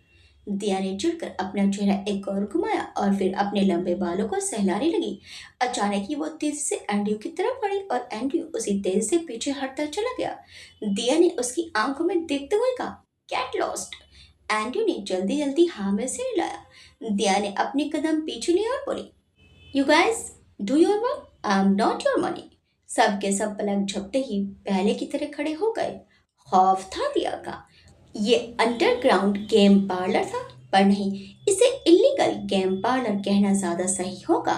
[SPEAKER 1] दिया ने चिढ़कर अपना चेहरा एक और घुमाया और फिर अपने लंबे बालों को सहलाने लगी। अचानक ही वो तेजी से एंड्रयू की तरफ बढ़ी और एंड्रयू उसी तेजी से पीछे हटता चला गया। दिया ने उसकी आंखों में देखते हुए कहा, गेट लॉस्ट। एंड्रयू ने जल्दी जल्दी हाँ में सिर हिलाया। दिया ने अपने कदम पीछे लिए और बोली, you guys do your work, I am not your money. सब के सब पलक झपटे ही पहले की तरह खड़े हो गए। खौफ था दिया का। ये अंडरग्राउंड गेम पार्लर था, पर नहीं, इसे इलीगल गेम पार्लर कहना ज़्यादा सही होगा।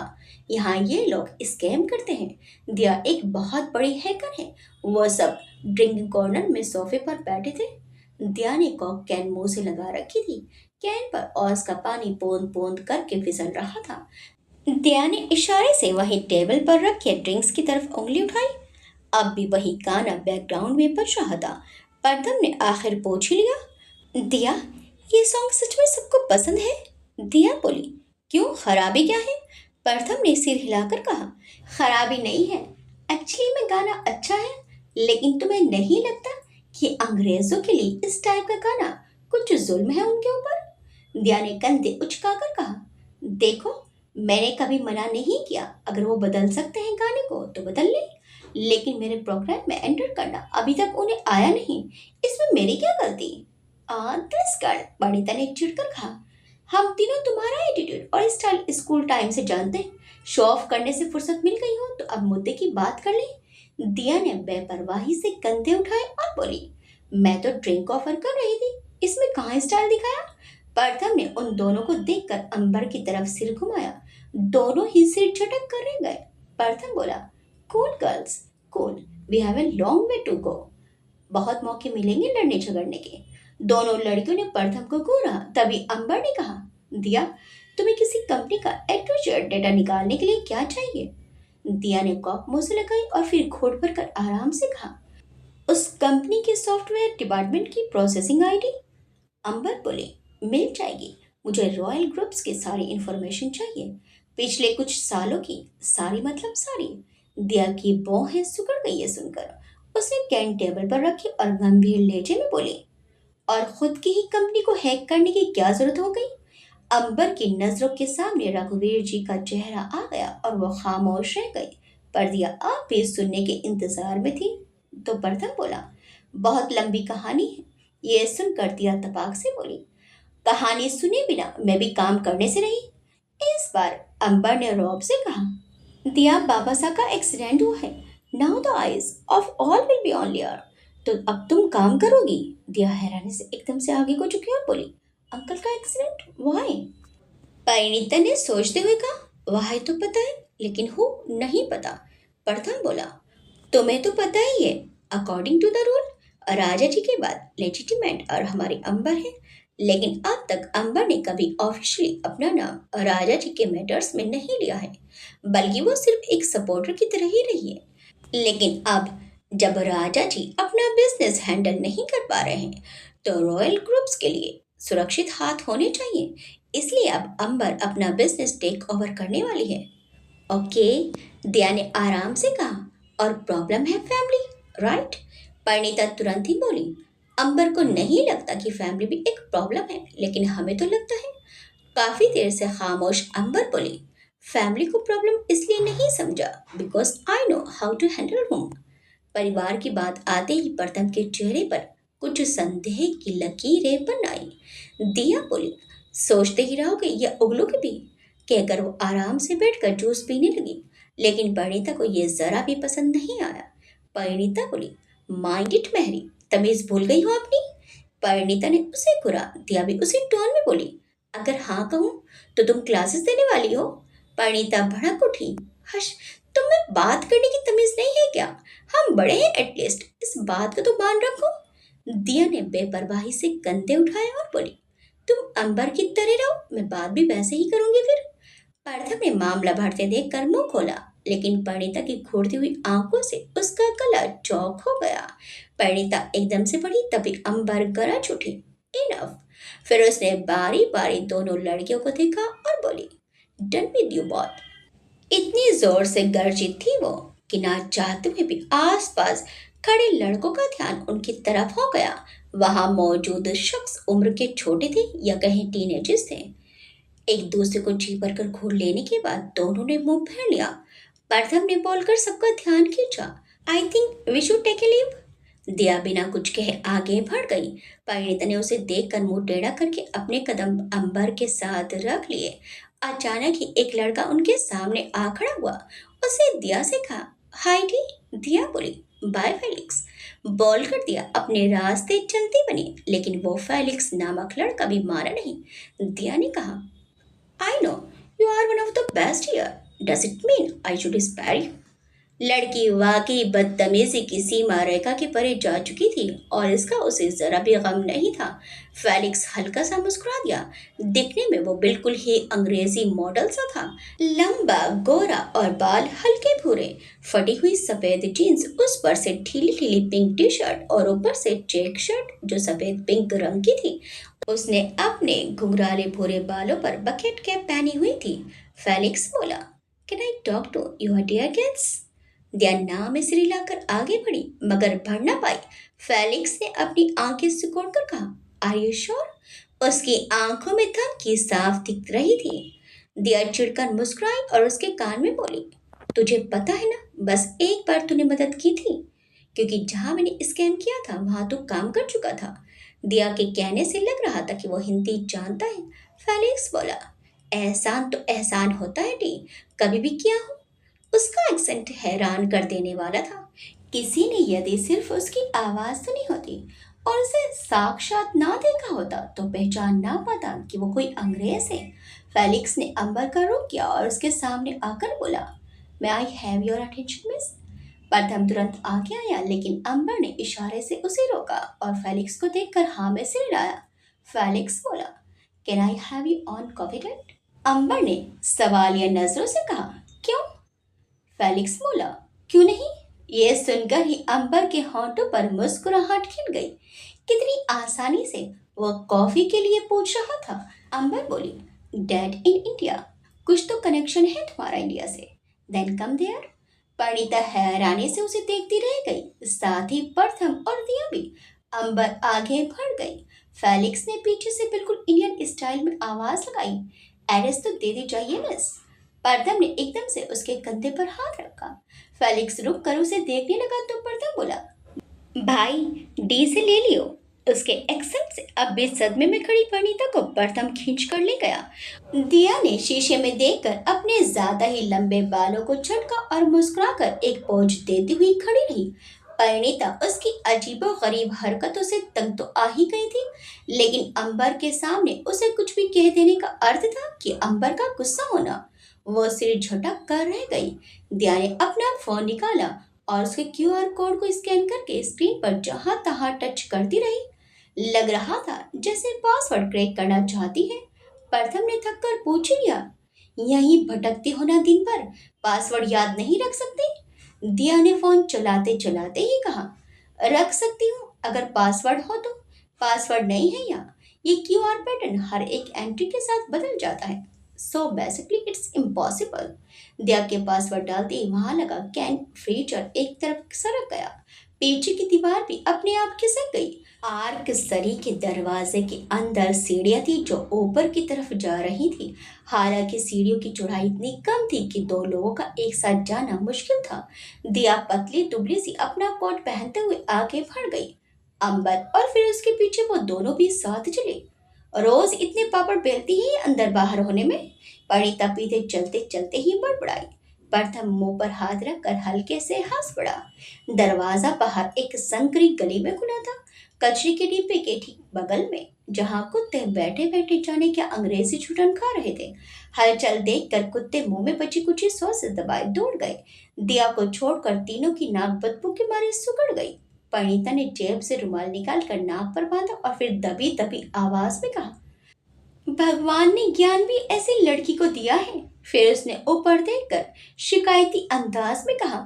[SPEAKER 1] यहाँ ये लोग स्कैम करते हैं। दिया एक बहुत बड़ी हैकर है। वो सब ड्रिंकिंग कॉर्नर में सोफे पर बैठे थे। दिया ने कॉक कैन मुंह से लगा रखी थी। कैन पर औस का पानी पोंद पोंद करके फिसल रहा था। दिया ने इशारे से वही टेबल पर रखे ड्रिंक्स की तरफ उंगली उठाई। अब भी वही गाना बैकग्राउंड में बज रहा था। परदम ने आखिर पूछ ही लिया, दिया ये सॉन्ग सच में सबको पसंद है? दिया बोली, क्यों, खराबी क्या है? प्रथम ने सिर हिलाकर कहा, खराबी नहीं है, एक्चुअली में गाना अच्छा है, लेकिन तुम्हें नहीं लगता कि अंग्रेजों के लिए इस टाइप का गाना कुछ जुल्म है उनके ऊपर? दिया ने कंधे उचकाकर कहा, देखो, मैंने कभी मना नहीं किया, अगर वो बदल सकते हैं गाने को तो बदल ले, लेकिन मेरे प्रोग्राम में एंटर करना अभी तक उन्हें आया नहीं, इसमें मेरी क्या गलती? दिस गर्ल, बनीता ने चिढ़कर कहा, हम तीनों तुम्हारा एटीट्यूड और स्टाइल स्कूल टाइम से जानते हैं। शो ऑफ करने से फुर्सत मिल गई हो तो अब मुद्दे की बात कर ले। दिया ने बेपरवाही से कंधे उठाए और बोली, मैं तो ड्रिंक ऑफर कर रही थी, इसमें कहाँ स्टाइल दिखाया? प्रथम ने उन दोनों को देखकर अंबर की तरफ सिर घुमाया। दोनों ही सिर झटक कर रह गए। प्रथम बोला, cool girls, cool, we have a long way to go. बहुत मौके मिलेंगे लड़ने झगड़ने के। दोनों लड़कियों ने प्रथम को घूरा। तभी अंबर ने कहा, दिया, तुम्हें किसी कंपनी का ए टू जेड डेटा निकालने के लिए क्या चाहिए? दिया ने कॉक मुंह से लगाई और फिर घोट भर कर आराम से कहा, उस कंपनी के सॉफ्टवेयर डिपार्टमेंट की प्रोसेसिंग आईडी। अंबर बोले, मिल जाएगी, मुझे रॉयल ग्रुप्स की सारी इंफॉर्मेशन चाहिए, पिछले कुछ सालों की, सारी मतलब सारी। दिया की भौहें सुकड़ गई ये सुनकर। उसने कैन टेबल पर रखी और गंभीर लहजे में बोली, और खुद की ही कंपनी को हैक करने की क्या जरूरत हो गई? अंबर की नजरों के सामने रघुवीर जी का चेहरा आ गया और वो खामोश रह गई। पर दिया आप भी सुनने के इंतजार में थी। तो प्रथम बोला, बहुत लंबी कहानी है। ये सुनकर दिया तपाक से बोली, कहानी सुने बिना मैं भी काम करने से रही। इस बार अंबर ने रौब से कहा, दिया, बाबा साहब का एक्सीडेंट हुआ है, now the eyes of all will be on लियर, तो अब तुम काम करोगी? दिया हैरानी से एकदम से आगे को झुकी और बोली, अंकल का एक्सीडेंट, व्हाई? परिणीता ने सोचते हुए कहा, व्हाई तो पता है, लेकिन हु नहीं पता। प्रथम बोला, तुम्हें तो पता ही है, अकॉर्डिंग टू द रूल राजा जी के बाद लेजिटिमेट और हमारी अंबर है, लेकिन अब तक अंबर ने कभी ऑफिशियली अपना नाम राजा जी के मैटर्स में नहीं लिया है, बल्कि वो सिर्फ एक सपोर्टर की तरह ही रही है। लेकिन अब जब राजा जी अपना बिजनेस हैंडल नहीं कर पा रहे हैं, तो रॉयल ग्रुप्स के लिए सुरक्षित हाथ होने चाहिए, इसलिए अब अंबर अपना बिजनेस टेक ओवर करने वाली है। ओके, दिया ने आराम से कहा, और प्रॉब्लम है फैमिली, राइट? परिणीता तुरंत ही बोली, अंबर को नहीं लगता कि फैमिली भी एक प्रॉब्लम है, लेकिन हमें तो लगता है। काफी देर से खामोश अंबर बोली, फैमिली को प्रॉब्लम इसलिए नहीं समझा because I know how to handle home. परिवार की बात आते ही प्रथम के चेहरे पर कुछ संदेह की लकीरें बन आई। दिया बोली, सोचते ही रहोगे या उगलोगे भी? कहकर वो आराम से बैठकर जूस पीने लगी। लेकिन परिणीता को ये जरा भी पसंद नहीं आया। परिणीता बोली, माइंड इट मेहरी, तमीज भूल गई हो अपनी? परिणीता ने उसे घुरा। दिया भी उसी टोन में बोली, अगर हाँ कहूँ तो तुम क्लासेस देने वाली हो? परिणीता भड़क उठी, हश, तुम्हें बात करने की तमीज नहीं है क्या? हम बड़े हैं एटलीस्ट, इस बात का तो मान रखो। दिया ने बेपरवाही से कंधे उठाए और बोली, तुम अंबर की तरह रहो, मैं बात भी वैसे ही करूंगी फिर। पार्थव ने मामला बढ़ते देखकर मुंह खोला, लेकिन परिणीता की घूरती हुई आंखों से उसका गला चौक हो गया। परिणीता एकदम से बढ़ी, तभी अंबर गरज उठी, इनफ। फिर उसने बारी बारी दोनों लड़कियों को देखा और बोली, डन विद यू बॉय। इतनी जोर से गरजी थी वो कि ना चाहते हुए भी आसपास खड़े लड़कों का ध्यान उनकी तरफ हो गया। वहां मौजूद शख्स उम्र के छोटे थे या कहीं टीनेजर्स थे। एक दूसरे को जी भर कर घूर लेने के बाद दोनों ने मुंह फेर लिया। प्रथम ने बोलकर सबका ध्यान खींचा, I think we should take a leave. दिया बिना कुछ कहे आगे बढ़ गई। परिणीता ने उसे देखकर मुंह टेढ़ा करके अपने कदम अंबर के साथ रख लिए। अचानक ही एक लड़का उनके सामने आ खड़ा हुआ। उसे दिया से कहा, हाय डी। दिया बोली, बाय फेलिक्स। बोलकर दिया अपने रास्ते चलती बनी, लेकिन वो फेलिक्स नामक लड़का भी माना नहीं। दिया ने कहा, I know you are one of the best here. Does it mean I should spare you? लड़की वाकई बदतमीजी की सीमा रेखा के परे जा चुकी थी और इसका उसे जरा भी गम नहीं था। फेलिक्स हल्का सा मुस्कुरा दिया। दिखने में वो बिल्कुल ही अंग्रेजी मॉडल सा था। लंबा गोरा और बाल हल्के भूरे, फटी हुई सफेद जीन्स, उस पर से ढीली ढीली पिंक टी शर्ट और ऊपर से चेक शर्ट जो सफेद पिंक रंग की थी। उसने अपने घुंघराले भूरे बालों पर बकेट कैप पहनी हुई थी। फेलिक्स बोला, can I talk to your dear girls? दिया में सिर हिलाकर आगे बढ़ी मगर बढ़ ना पाई। फेलिक्स ने अपनी आंखें सिकोड़ कर कहा, आर यू श्योर? उसकी आंखों में धमकी साफ दिख रही थी। दिया चिढ़कर मुस्कुराई और उसके कान में बोली, तुझे पता है ना, बस एक बार तूने मदद की थी, क्योंकि जहां मैंने स्कैम किया था वहां तो काम कर चुका था। दिया के कहने से लग रहा था कि वो हिंदी जानता है। फेलिक्स बोला, एहसान तो एहसान होता है डी, कभी भी किया हो। उसका एक्सेंट हैरान कर देने वाला था। किसी ने यदि सिर्फ उसकी आवाज सुनी होती और उसे साक्षात ना देखा होता तो पहचान ना पाता कि वो कोई अंग्रेज है। फेलिक्स ने अंबर का रुख किया और उसके सामने आकर बोला, may I have your attention miss? Pratham तुरंत आगे आया, लेकिन अंबर ने इशारे से उसे रोका और फेलिक्स को देखकर हाँ में सिर हिलाया। फेलिक्स बोला, can I have you on confident? Ambar ने सवालिया नजरों से कहा, क्यों? फेलिक्स बोला, क्यों नहीं? ये सुनकर ही अंबर के होंठों पर मुस्कुराहट खिल गई। कितनी आसानी से वह कॉफी के लिए पूछ रहा था। अंबर बोली, डैड इन इंडिया, कुछ तो कनेक्शन है तुम्हारा इंडिया से। Then come there. परिणीता हैरानी से उसे देखती रह गई, साथ ही प्रथम और दिया भी। अंबर आगे बढ़ गई। फेलिक्स ने पीछे से बिल्कुल इंडियन स्टाइल में आवाज लगाई, एड्रेस तो दे दी जाइए मिस। प्रथम ने एकदम से उसके कंधे पर हाथ रखा। फेलिक्स रुक कर उसे देखने लगा तो प्रथम बोला, भाई डी से ले लियो। उसके एक्सेंट से अब भी सदमे में खड़ी परिणीता को प्रथम खींच कर ले गया। दिया ने शीशे में देखकर अपने ज्यादा ही लंबे बालों को झटका और मुस्कुराकर एक पोज देती हुई खड़ी रही। परिणीता उसकी अजीबो गरीब हरकतों से तंग तो आ ही गई थी, लेकिन अंबर के सामने उसे कुछ भी कह देने का अर्थ था कि अंबर का गुस्सा होना। वो सिर झटक कर रह गई। दिया ने अपना फोन निकाला और उसके क्यूआर कोड को स्कैन करके स्क्रीन पर जहां तहां टच करती रही। लग रहा था जैसे पासवर्ड क्रैक करना चाहती है। प्रथम ने थक कर पूछ लिया, यहीं भटकती हो ना दिन भर, पासवर्ड याद नहीं रख सकती? दिया ने फोन चलाते चलाते ही कहा, रख सकती हूँ अगर पासवर्ड हो तो। पासवर्ड नहीं है यहाँ, ये क्यूआर पैटर्न हर एक एंट्री के साथ बदल जाता है, सो बेसिकली इट्स इम्पॉसिबल। दिया के पासवर्ड डालते ही वहां लगा कैन फीचर एक तरफ सरक गया। पीछे की दीवार भी अपने आप खिसक गई। आर्क सरी के दरवाजे के अंदर सीढ़ियां थी जो ऊपर की तरफ जा रही थी। हालांकि सीढ़ियों की चौड़ाई इतनी कम थी कि दो लोगों का एक साथ जाना मुश्किल था। दिया पतली दुबली सी अपना कोट पहनते हुए आगे बढ़ गई। अंबर और फिर उसके पीछे वो दोनों भी साथ चले। रोज इतने पापड़ बेलती ही अंदर बाहर होने में। परिणीता पीछे चलते चलते ही बड़बड़ाई। प्रथम मुंह पर हाथ रखकर हल्के से हंस पड़ा। दरवाजा बाहर एक संकरी गली में खुला था, कचरे के डिब्बे के ठीक बगल में, जहां कुत्ते बैठे बैठे जाने क्या अंग्रेजी छुटन खा रहे थे। हलचल देखकर कुत्ते मुंह में बची कुची सॉस दबाए दौड़ गए। दिया को छोड़कर तीनों की नाक बदबू के मारे सुकड़ गई। परिणीता ने जेब से रुमाल निकाल कर नाक पर बांधा और फिर दबी दबी आवाज में कहा, भगवान ने ज्ञान भी ऐसी लड़की को दिया है। फिर उसने ऊपर देखकर शिकायती अंदाज में कहा,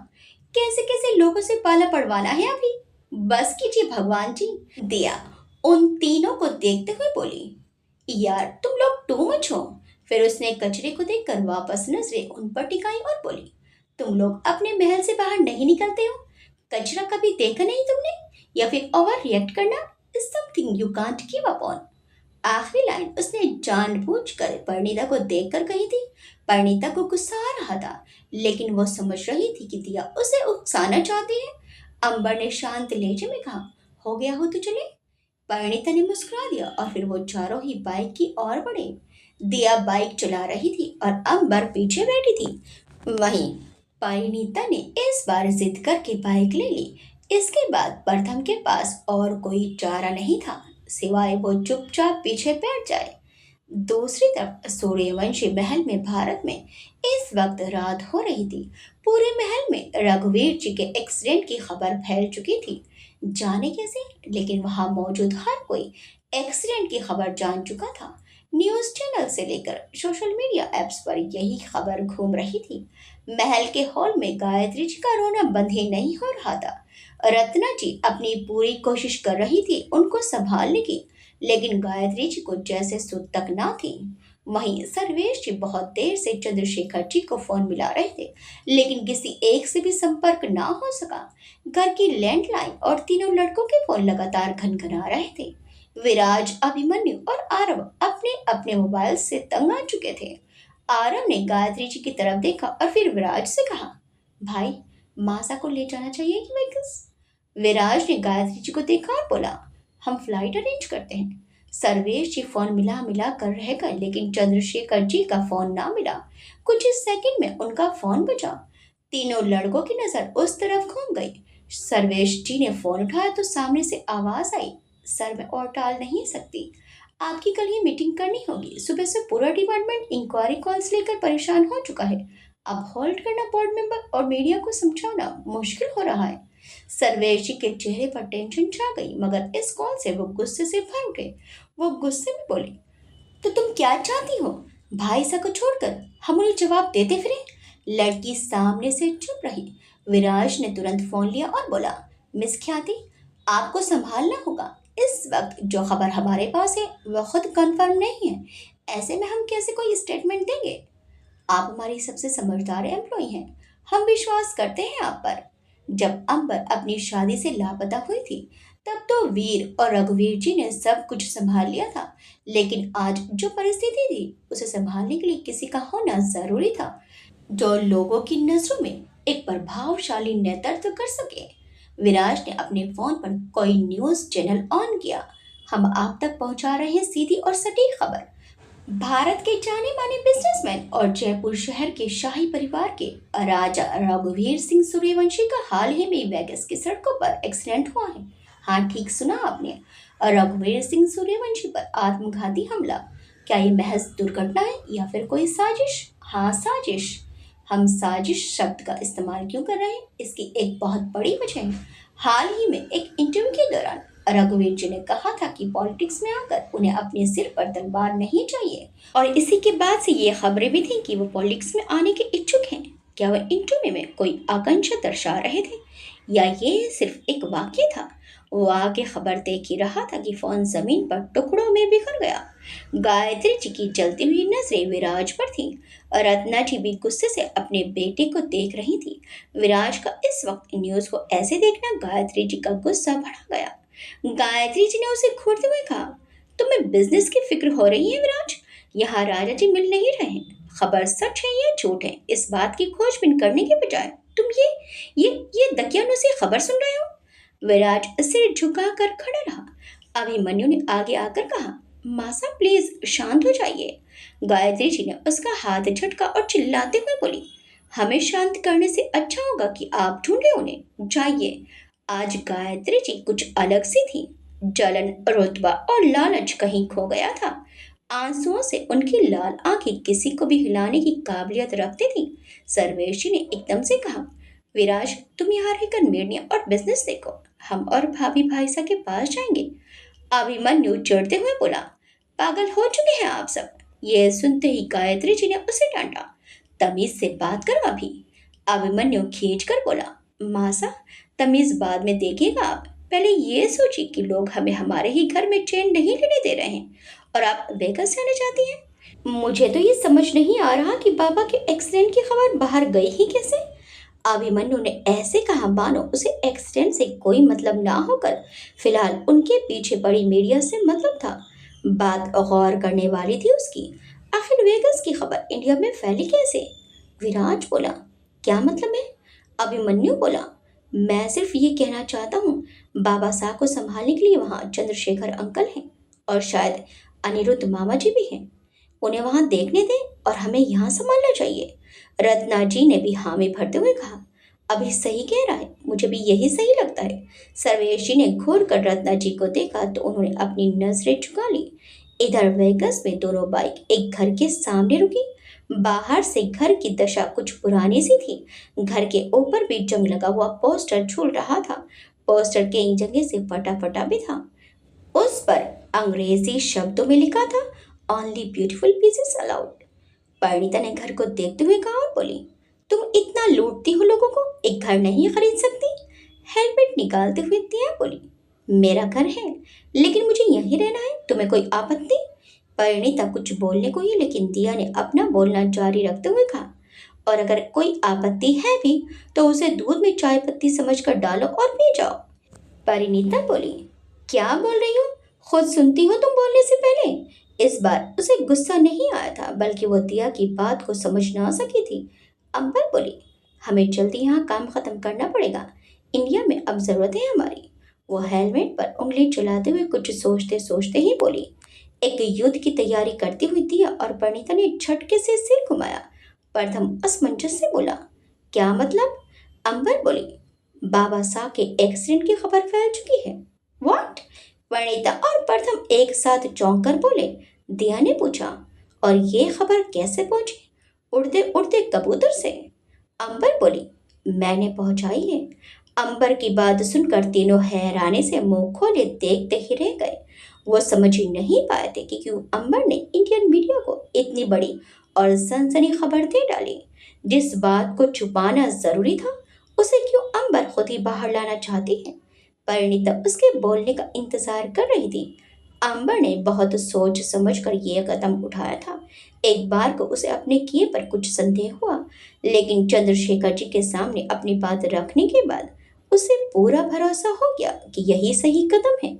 [SPEAKER 1] कैसे कैसे लोगों से पाला पड़वाना है अभी, बस कीजिए भगवान जी। दिया उन तीनों को देखते हुए बोली, यार तुम लोग टू मच हो। फिर उसने कचरे को देखकर वापस नजरें उन पर टिकाई और बोली, तुम लोग अपने महल से बाहर नहीं निकलते हो? कचरा कभी देखा नहीं तुमने? या फिर ओवर रिएक्ट करना is something you can't give up on. आखिरी लाइन उसने जानबूझकर परिणीता को देखकर कही थी। परिणीता को गुस्सा आ रहा था, लेकिन वो समझ रही थी कि दिया उसे उकसाना चाहती है। अंबर ने शांत लहजे में कहा, हो गया हो तो चले। परिणीता ने मुस्कुरा दिया और फिर वो चारों ही बाइक की ओर बढ़े। दिया बाइक चला रही थी और अंबर पीछे बैठी थी। वहीं परिणीता ने इस बार जिद करके बाइक ले ली। इसके बाद प्रथम के पास और कोई चारा नहीं था सिवाय वो चुपचाप पीछे बैठ जाए। दूसरी तरफ सूर्यवंशी महल में भारत में इस वक्त रात हो रही थी। पूरे महल में रघुवीर जी के एक्सीडेंट की खबर फैल चुकी थी। जाने कैसे, लेकिन वहां मौजूद हर कोई एक्सीडेंट की खबर जान चुका था। न्यूज चैनल से लेकर सोशल मीडिया एप्स पर यही खबर घूम रही थी। महल के हॉल में गायत्री जी का रोना बंद ही नहीं हो रहा था। रत्ना जी अपनी पूरी कोशिश कर रही थी उनको संभालने की, लेकिन गायत्री जी को जैसे सुध तक ना थी। वहीं सर्वेश जी बहुत देर से चंद्रशेखर जी को फोन मिला रहे थे, लेकिन किसी एक से भी संपर्क ना हो सका। घर की लैंडलाइन और तीनों लड़कों के फोन लगातार घनघना रहे थे। विराज, अभिमन्यु और आरव अपने अपने मोबाइल से तंग आ चुके थे। आरव ने गायत्री जी की तरफ देखा और फिर विराज से कहा, भाई, मासा को ले जाना चाहिए कि व्हीकल्स? विराज ने गायत्री जी को देखा और बोला, हम फ्लाइट अरेंज करते हैं। सर्वेश जी फोन मिला मिला कर रह गए, लेकिन चंद्रशेखर जी का फोन ना मिला। कुछ ही सेकंड में उनका फोन बजा। तीनों लड़कों की नजर उस तरफ घूम गई। सर्वेश जी ने फोन उठाया तो सामने से आवाज आई, सर मैं और टाल नहीं सकती। आपकी कल ही मीटिंग करनी होगी। सुबह से पूरा डिपार्टमेंट इंक्वायरी कॉल्स लेकर परेशान हो चुका है। अब होल्ड करना बोर्ड मेंबर और मीडिया को समझाना मुश्किल हो रहा है। सर्वेश जी के चेहरे पर टेंशन छा गई, मगर इस कॉल से वो गुस्से से भर उठे। वो गुस्से में बोली, तो तुम क्या चाहती हो? भाई सा को छोड़कर हम उन्हें जवाब देते फिरे। लड़की सामने से चुप रही। विराज ने तुरंत फोन लिया और बोला, मिस ख्याति, आपको संभालना होगा। इस वक्त जो खबर हमारे पास है वह खुद कंफर्म नहीं है। ऐसे में हम कैसे कोई स्टेटमेंट देंगे? आप हमारी सबसे समझदार एम्प्लॉय हैं। हम विश्वास करते हैं आप पर। जब अंबर अपनी शादी से लापता हुई थी, तब तो वीर और रघुवीर जी ने सब कुछ संभाल लिया था। लेकिन आज जो परिस्थिति थी, उसे संभालने के लिए किसी का होना जरूरी था, जो लोगों की नजरों में एक प्रभावशाली नेतृत्व कर सके। विराज ने अपने फोन पर कोई न्यूज चैनल ऑन किया। हम आप तक पहुंचा रहे हैं सीधी और सटीक खबर। भारत के जाने माने बिजनेसमैन और जयपुर शहर के शाही परिवार के राजा रघुवीर सिंह सूर्यवंशी का हाल ही में वेगास की सड़कों पर एक्सीडेंट हुआ है। हाँ, ठीक सुना आपने। रघुवीर सिंह सूर्यवंशी पर आत्मघाती हमला। क्या ये महज दुर्घटना है या फिर कोई साजिश? हाँ, साजिश। हम साजिश शब्द का इस्तेमाल क्यों कर रहे हैं, इसकी एक बहुत बड़ी वजह है। हाल ही में एक इंटरव्यू के दौरान रघुवीर जी ने कहा था कि पॉलिटिक्स में आकर उन्हें अपने सिर पर तलवार नहीं चाहिए, और इसी के बाद से ये खबरें भी थीं कि वो पॉलिटिक्स में आने के इच्छुक हैं। क्या वह इंटरव्यू में कोई आकांक्षा दर्शा रहे थे या ये सिर्फ एक वाक्य था? वो आगे खबर देख ही रहा था कि फोन जमीन पर टुकड़ों में बिखर गया। गायत्री जी की जलती हुई नजरें विराज पर थीं और रत्ना जी भी गुस्से से अपने बेटे को देख रही थी। विराज का इस वक्त न्यूज को ऐसे देखना गायत्री जी का गुस्सा बढ़ा गया। गायत्री जी ने उसे घूरते हुए कहा, तुम्हें बिजनेस की फिक्र हो रही है विराज? यहाँ राजा जी मिल नहीं रहे। खबर सच है या झूठ है, इस बात की खोजबीन करने के बजाय तुम ये दकियानुसी खबर सुन रहे हो। विराज सिर झुकाकर खड़ा रहा। अभिमन्यु ने आगे आकर कहा, मासा प्लीज शांत हो जाइए। गायत्री जी ने उसका हाथ झटका और चिल्लाते हुए बोली, हमें शांत करने से अच्छा होगा कि आप ढूंढे उन्हें, जाइए। आज गायत्री जी कुछ अलग सी थी। जलन, रुतबा और लालच कहीं खो गया था। आंसुओं से उनकी लाल आंखें किसी को भी हिलाने की काबिलियत रखती थी। सर्वेश जी ने एकदम से कहा, विराज, तुम यहाँ रहकर मीडिया और बिजनेस देखो, हम और भाभी भाईसा के पास जाएंगे। अभिमन्यु चिढ़ते हुए बोला, पागल हो चुके हैं आप सब। ये सुनते ही गायत्री जी ने उसे डांटा, तमीज से बात करो अभी। अभिमन्यु खींच कर बोला, मासा, तमीज बाद में देखिएगा आप। पहले ये सोचिए कि लोग हमें हमारे ही घर में चैन नहीं लेने दे रहे हैं, और आप वेगास जाना चाहती हैं? मुझे तो ये समझ नहीं आ रहा कि बाबा के एक्सीडेंट की खबर बाहर गई ही कैसे। अभिमन्यु ने ऐसे कहा मानो उसे एक्सीडेंट से कोई मतलब ना होकर फिलहाल उनके पीछे पड़ी मीडिया से मतलब था। बात गौर करने वाली थी उसकी। आखिर वेगस की खबर इंडिया में फैली कैसे? विराज बोला। क्या मतलब है? अभिमन्यु बोला। मैं सिर्फ ये कहना चाहता हूँ, बाबा साहब को संभालने के लिए वहाँ चंद्रशेखर अंकल हैं और शायद अनिरुद्ध मामा जी भी हैं। उन्हें वहां देखने दें और हमें यहाँ संभालना चाहिए। रत्ना जी ने भी हामी भरते हुए कहा। अभी सही कह रहा है, मुझे भी यही सही लगता है। सर्वेश जी ने घूर कर रत्ना जी को देखा तो उन्होंने अपनी नजरें झुका ली। इधर वेगस में दोनों बाइक एक घर के सामने रुकी। बाहर से घर की दशा कुछ पुरानी सी थी। घर के ऊपर भी जंग लगा हुआ पोस्टर झूल रहा था। पोस्टर कई जगह से फटा फटा भी था। उस पर अंग्रेजी शब्दों में लिखा था, only beautiful pieces allowed. Parineeta ने घर को देखते हुए कहा और बोली, तुम इतना लूटती हो लोगों को, एक घर नहीं खरीद सकती? हेलमेट निकालते हुए दिया बोली, मेरा घर है लेकिन मुझे यहीं रहना है, तुम्हें कोई आपत्ति? परिणीता कुछ बोलने को ही, लेकिन दिया ने अपना बोलना जारी रखते हुए कहा, और अगर कोई आपत्ति है भी तो उसे दूध में चाय पत्ती समझकर डालो और पी जाओ। परिणीता बोली, क्या बोल रही हो? खुद सुनती हो तुम बोलने से पहले। इस बार उसे गुस्सा नहीं आया था, बल्कि वो दिया की बात को समझ ना सकी थी। अंबर बोली, हमें जल्दी यहाँ काम खत्म करना पड़ेगा। इंडिया में अब जरूरत है हमारी। वो हेलमेट पर उंगली चलाते हुए कुछ सोचते सोचते ही बोली। एक युद्ध की तैयारी करती हुई दिया और परिणीता ने झटके से सिर घुमाया। प्रथम असमंजस से बोला, क्या मतलब? अंबर बोली, बाबा साहब के एक्सीडेंट की खबर फैल चुकी है। व्हाट? वनिता और प्रथम एक साथ चौंक कर बोले। दिया ने पूछा, और ये खबर कैसे पहुंची? उड़ते उड़ते कबूतर से। अंबर बोली, मैंने पहुंचाई है। अंबर की बात सुनकर तीनों हैरानी से मुंह खोले देखते ही रह गए। वो समझ ही नहीं पाए थे कि क्यों अंबर ने इंडियन मीडिया को इतनी बड़ी और सनसनी खबर दे डाली। जिस बात को छुपाना जरूरी था, उसे क्यों अंबर खुद ही बाहर लाना चाहती है? परिणीता उसके बोलने का इंतजार कर रही थी। अंबर ने बहुत सोच समझ कर यह कदम उठाया था। एक बार को उसे अपने किए पर कुछ संदेह हुआ, लेकिन चंद्रशेखर जी के सामने अपनी बात रखने के बाद उसे पूरा भरोसा हो गया कि यही सही कदम है,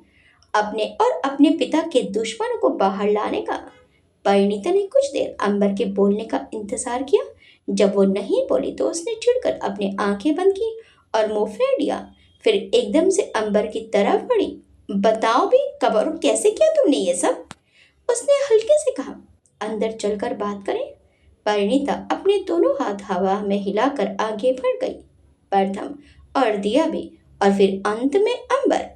[SPEAKER 1] अपने और अपने पिता के दुश्मनों को बाहर लाने का। परिणीता ने कुछ देर अंबर के बोलने का इंतजार किया। जब वो नहीं बोली तो उसने चिढ़कर अपनी आंखें बंद की और मुंह फेर लिया। फिर एकदम से अंबर की तरफ बढ़ी। बताओ भी, कब और कैसे किया तुमने ये सब? उसने हल्के से कहा, अंदर चलकर बात करें। परिणीता अपने दोनों हाथ हवा में हिलाकर आगे बढ़ गई। प्रथम और दिया भी, और फिर अंत में अंबर।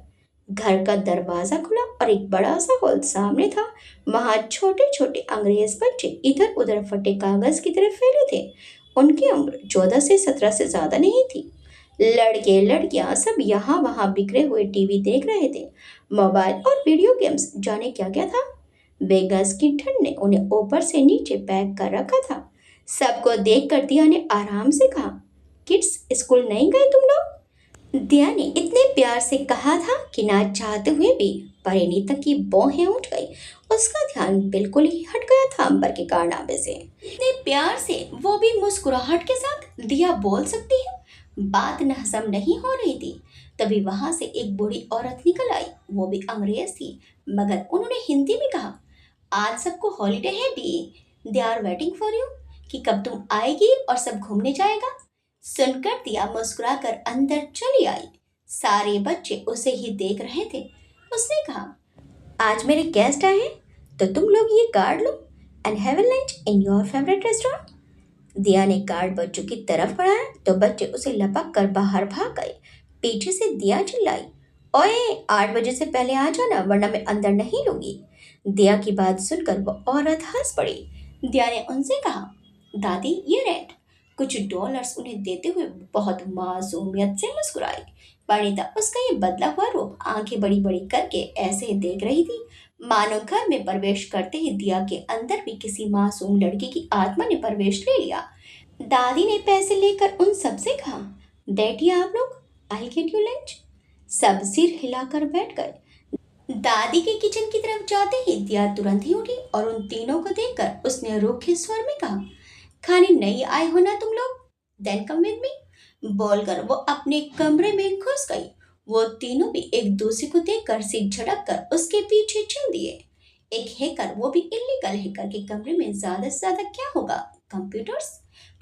[SPEAKER 1] घर का दरवाजा खुला और एक बड़ा सा हॉल सामने था। वहां छोटे छोटे अंग्रेज बच्चे इधर उधर फटे कागज की तरफ फैले थे। उनकी उम्र 14 से 17 से ज्यादा नहीं थी। लड़के लड़कियां सब यहाँ वहाँ बिखरे हुए टीवी देख रहे थे। मोबाइल और वीडियो गेम्स, जाने क्या क्या था। वेगास की ठंड ने उन्हें ऊपर से नीचे पैक कर रखा था। सबको देख कर दिया ने आराम से कहा, किड्स, स्कूल नहीं गए तुम लोग? दिया ने इतने प्यार से कहा था कि ना चाहते हुए भी परिणीता की भौहें उठ गई। उसका ध्यान बिल्कुल ही हट गया था अंबर के कारनामे से। इतने प्यार से, वो भी मुस्कुराहट के साथ, दिया बोल सकती है? बात न हजम नहीं हो रही थी। तभी वहां से एक बूढ़ी औरत निकल आई। वो भी अंग्रेज थी, मगर उन्होंने हिंदी में कहा, आज सबको हॉलीडे है डी, they are waiting for you, कि कब तुम आएगी और सब घूमने जाएगा। सुनकर दिया मुस्कुराकर अंदर चली आई। सारे बच्चे उसे ही देख रहे थे। उसने कहा, आज मेरे गेस्ट आए हैं, तो तुम लोग ये card low and have a lunch in your favourite restaurant. दिया ने कार्ड बच्चों की तरफ बढ़ाया तो बच्चे उसे लपक कर बाहर भाग गए। पीछे से दिया चिल्लाई, ओए, 8 बजे से पहले आ जाना वरना मैं अंदर नहीं लूंगी। दिया की बात सुनकर वो औरत हंस पड़ी। दिया ने उनसे कहा, दादी ये रेंट। कुछ डॉलर्स उन्हें देते हुए बहुत मासूमियत से मुस्कुराई। परिणीता उसका ये बदला हुआ रूप आंखें बड़ी बड़ी करके ऐसे ही देख रही थी, मानो घर में प्रवेश करते ही दिया के अंदर भी किसी मासूम लड़की की आत्मा ने प्रवेश ले लिया। दादी ने पैसे लेकर उन सबसे कहा, बैठिए आप लोग, आई गेट यू लंच। सब सिर हिलाकर बैठ गए। दादी के किचन की तरफ जाते ही दिया तुरंत ही उठी और उन तीनों को देखकर उसने रूखे स्वर में कहा, खाने नहीं आए हो ना तुम लोग? देन कम विद मी, बोलकर वो अपने कमरे में घुस गई। वो तीनों भी एक दूसरे को देखकर सिर झटक कर उसके पीछे चल दिए। एक हैकर, वो भी इलीगल हैकर के कमरे में ज्यादा से ज्यादा क्या होगा? कंप्यूटर्स।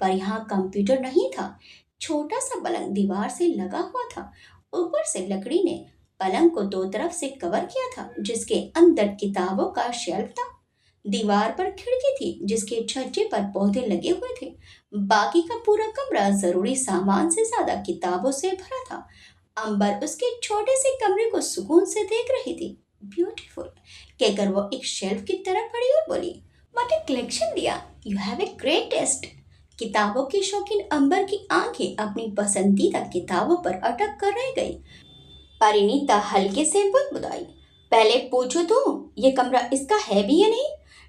[SPEAKER 1] पर यहाँ कंप्यूटर नहीं था। छोटा सा पलंग दीवार से लगा हुआ था। ऊपर से लकड़ी ने पलंग को दो तरफ से कवर किया था, जिसके अंदर किताबों का शेल्फ था। दीवार पर खिड़की थी जिसके छज्जे पर पौधे लगे हुए थे। बाकी का पूरा कमरा जरूरी सामान से ज्यादा किताबों से भरा था। अंबर उसके छोटे से कमरे को सुकून से देख रही थी। ब्यूटीफुल कहकर वो एक शेल्फ की तरफ बढ़ी और बोली, व्हाट ए कलेक्शन दिया, you have a great test. किताबों की शौकीन अंबर की आंखें अपनी पसंदीदा किताबों पर अटक कर रह गई। परिणीता हल्के से बुदबुदाई, पहले पूछो तो ये कमरा इसका है भी या नहीं?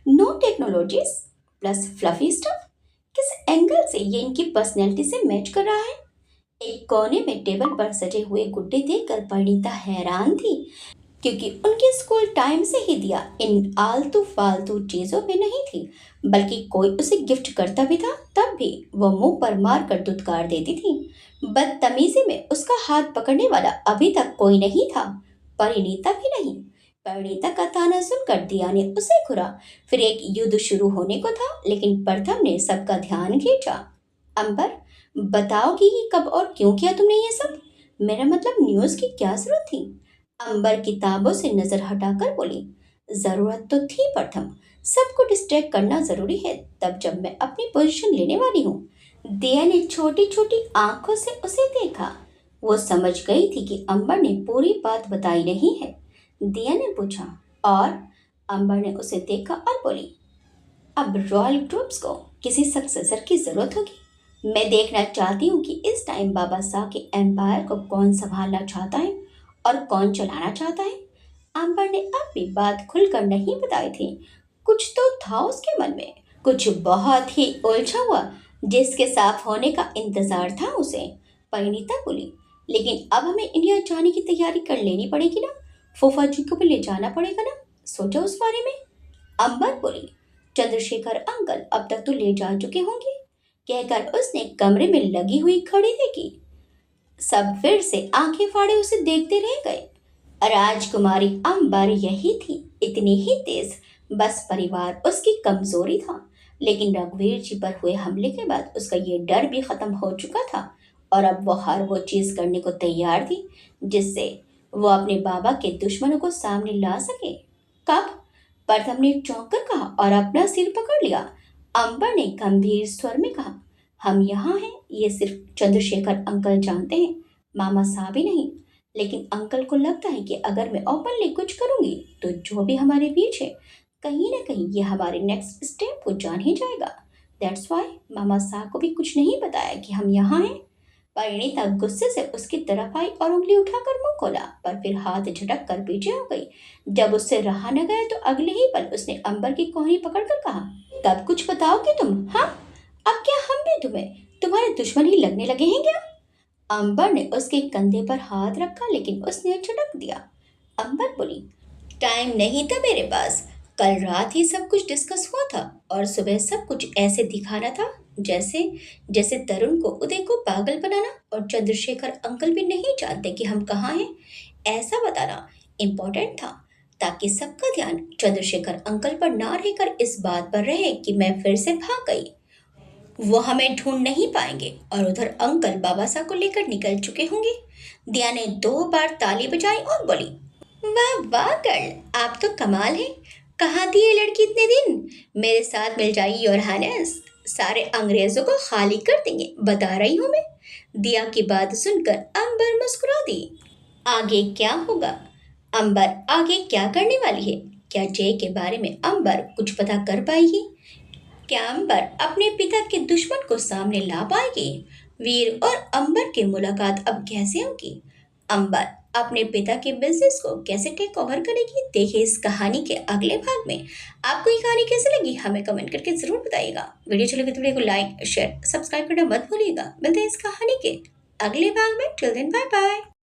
[SPEAKER 1] No technologies plus fluffy stuff. किस एंगल से ये इनकी पर्सनैलिटी से मैच कर रहा है? एक कोने में टेबल पर सजे हुए गुड्डे देखकर परिणीता हैरान थी, क्योंकि उनके स्कूल टाइम से ही दिया इन आलतू फालतू चीजों में नहीं थी। बल्कि कोई उसे गिफ्ट करता भी था तब भी वो मुंह पर मार कर दुत्कार देती थी। बदतमीजी में उसका हाथ पकड़ने वाला अभी तक कोई नहीं था, परिणीता भी नहीं। परिणीता का ताना सुनकर दिया ने उसे घुरा। फिर एक युद्ध शुरू होने को था, लेकिन प्रथम ने सबका ध्यान खींचा। अंबर, बताओगी कि कब और क्यों किया तुमने ये सब? मेरा मतलब न्यूज़ की क्या जरूरत थी? अंबर किताबों से नजर हटाकर बोली, जरूरत तो थी प्रथम, सबको डिस्ट्रैक्ट करना जरूरी है तब जब मैं अपनी पोजीशन लेने वाली हूँ। दिया ने छोटी छोटी आंखों से उसे देखा। वो समझ गई थी कि अंबर ने पूरी बात बताई नहीं है। दिया ने पूछा, और? अंबर ने उसे देखा और बोली, अब रॉयल ट्रूप्स को किसी सक्सेसर की जरूरत होगी। मैं देखना चाहती हूँ कि इस टाइम बाबा शाह के एम्पायर को कौन संभालना चाहता है और कौन चलाना चाहता है। अंबर ने अब भी बात खुलकर नहीं बताई थी। कुछ तो था उसके मन में, कुछ बहुत ही उलझा हुआ, जिसके साफ होने का इंतजार था उसे। परिणीता बोली, लेकिन अब हमें इंडिया जाने की तैयारी कर लेनी पड़ेगी ना? फूफा जी को भी ले जाना पड़ेगा ना? सोचा उस बारे में? अंबर बोली, चंद्रशेखर अंकल अब तक तो ले जा चुके होंगे, कहकर उसने कमरे में लगी हुई घड़ी देखी। सब फिर से आंखें फाड़े उसे देखते रह गए। राजकुमारी अंबर यही थी, इतनी ही तेज। बस परिवार उसकी कमजोरी था, लेकिन रघुवीर जी पर हुए हमले के बाद उसका ये डर भी खत्म हो चुका था और अब वो हर वो चीज करने को तैयार थी जिससे वो अपने बाबा के दुश्मनों को सामने ला सके। कब? प्रथम ने चौंक कर कहा और अपना सिर पकड़ लिया। अंबर ने गंभीर स्वर में कहा, हम यहाँ हैं ये सिर्फ चंद्रशेखर अंकल जानते हैं, मामा साहब ही नहीं। लेकिन अंकल को लगता है कि अगर मैं ओपनली कुछ करूंगी तो जो भी हमारे बीच है, कहीं ना कहीं ये हमारे नेक्स्ट स्टेप को जान ही जाएगा। दैट्स वाई मामा साहब को भी कुछ नहीं बताया कि हम यहाँ हैं। परिणीता गुस्से से उसकी तरफ आई और उंगली उठाकर मुंह खोला, पर फिर हाथ झटक कर पीछे हो गई। जब उससे रहा न गया तो अगले ही पल उसने अंबर की कोहनी पकड़कर कहा, तब कुछ बताओगे तुम? हाँ, अब क्या हम भी तुम्हारे दुश्मन ही लगने लगे हैं क्या? अंबर ने उसके कंधे पर हाथ रखा, लेकिन उसने झटक दिया। अंबर बोली, टाइम नहीं था मेरे पास। कल रात ही सब कुछ डिस्कस हुआ था और सुबह सब कुछ ऐसे दिखाना था जैसे जैसे तरुण को उदय को पागल बनाना और चंद्रशेखर अंकल भी नहीं जानते कि हम कहाँ हैं, ऐसा बताना इम्पोर्टेंट था, ताकि सबका ध्यान चंद्रशेखर अंकल पर ना रहकर इस बात पर रहे कि मैं फिर से भाग गई। वो हमें ढूंढ नहीं पाएंगे और उधर अंकल बाबा साहब को लेकर निकल चुके होंगे। दिया ने 2 बार ताली बजाई और बोली, वाह वाह गर्ल, आप तो कमाल है। कहाँ थी ये लड़की इतने दिन? मेरे साथ मिल जाइए योर हाइनेस, सारे अंग्रेजों को खाली कर देंगे, बता रही हूँ मैं। दिया की बात सुनकर अंबर मुस्कुरा दी। आगे क्या होगा? अंबर आगे क्या करने वाली है? क्या जय के बारे में अंबर कुछ पता कर पाएगी? क्या अंबर अपने पिता के दुश्मन को सामने ला पाएगी? वीर और अंबर की मुलाकात अब कैसे होगी? अंबर अपने पिता के बिजनेस को कैसे टेक ओवर करेगी? देखिए इस कहानी के अगले भाग में। आपको ये कहानी कैसे लगी हमें कमेंट करके जरूर बताइएगा। वीडियो अच्छी लगे तो वीडियो को लाइक शेयर सब्सक्राइब करना मत भूलिएगा। मिलते हैं इस कहानी के अगले भाग में। Till then bye bye.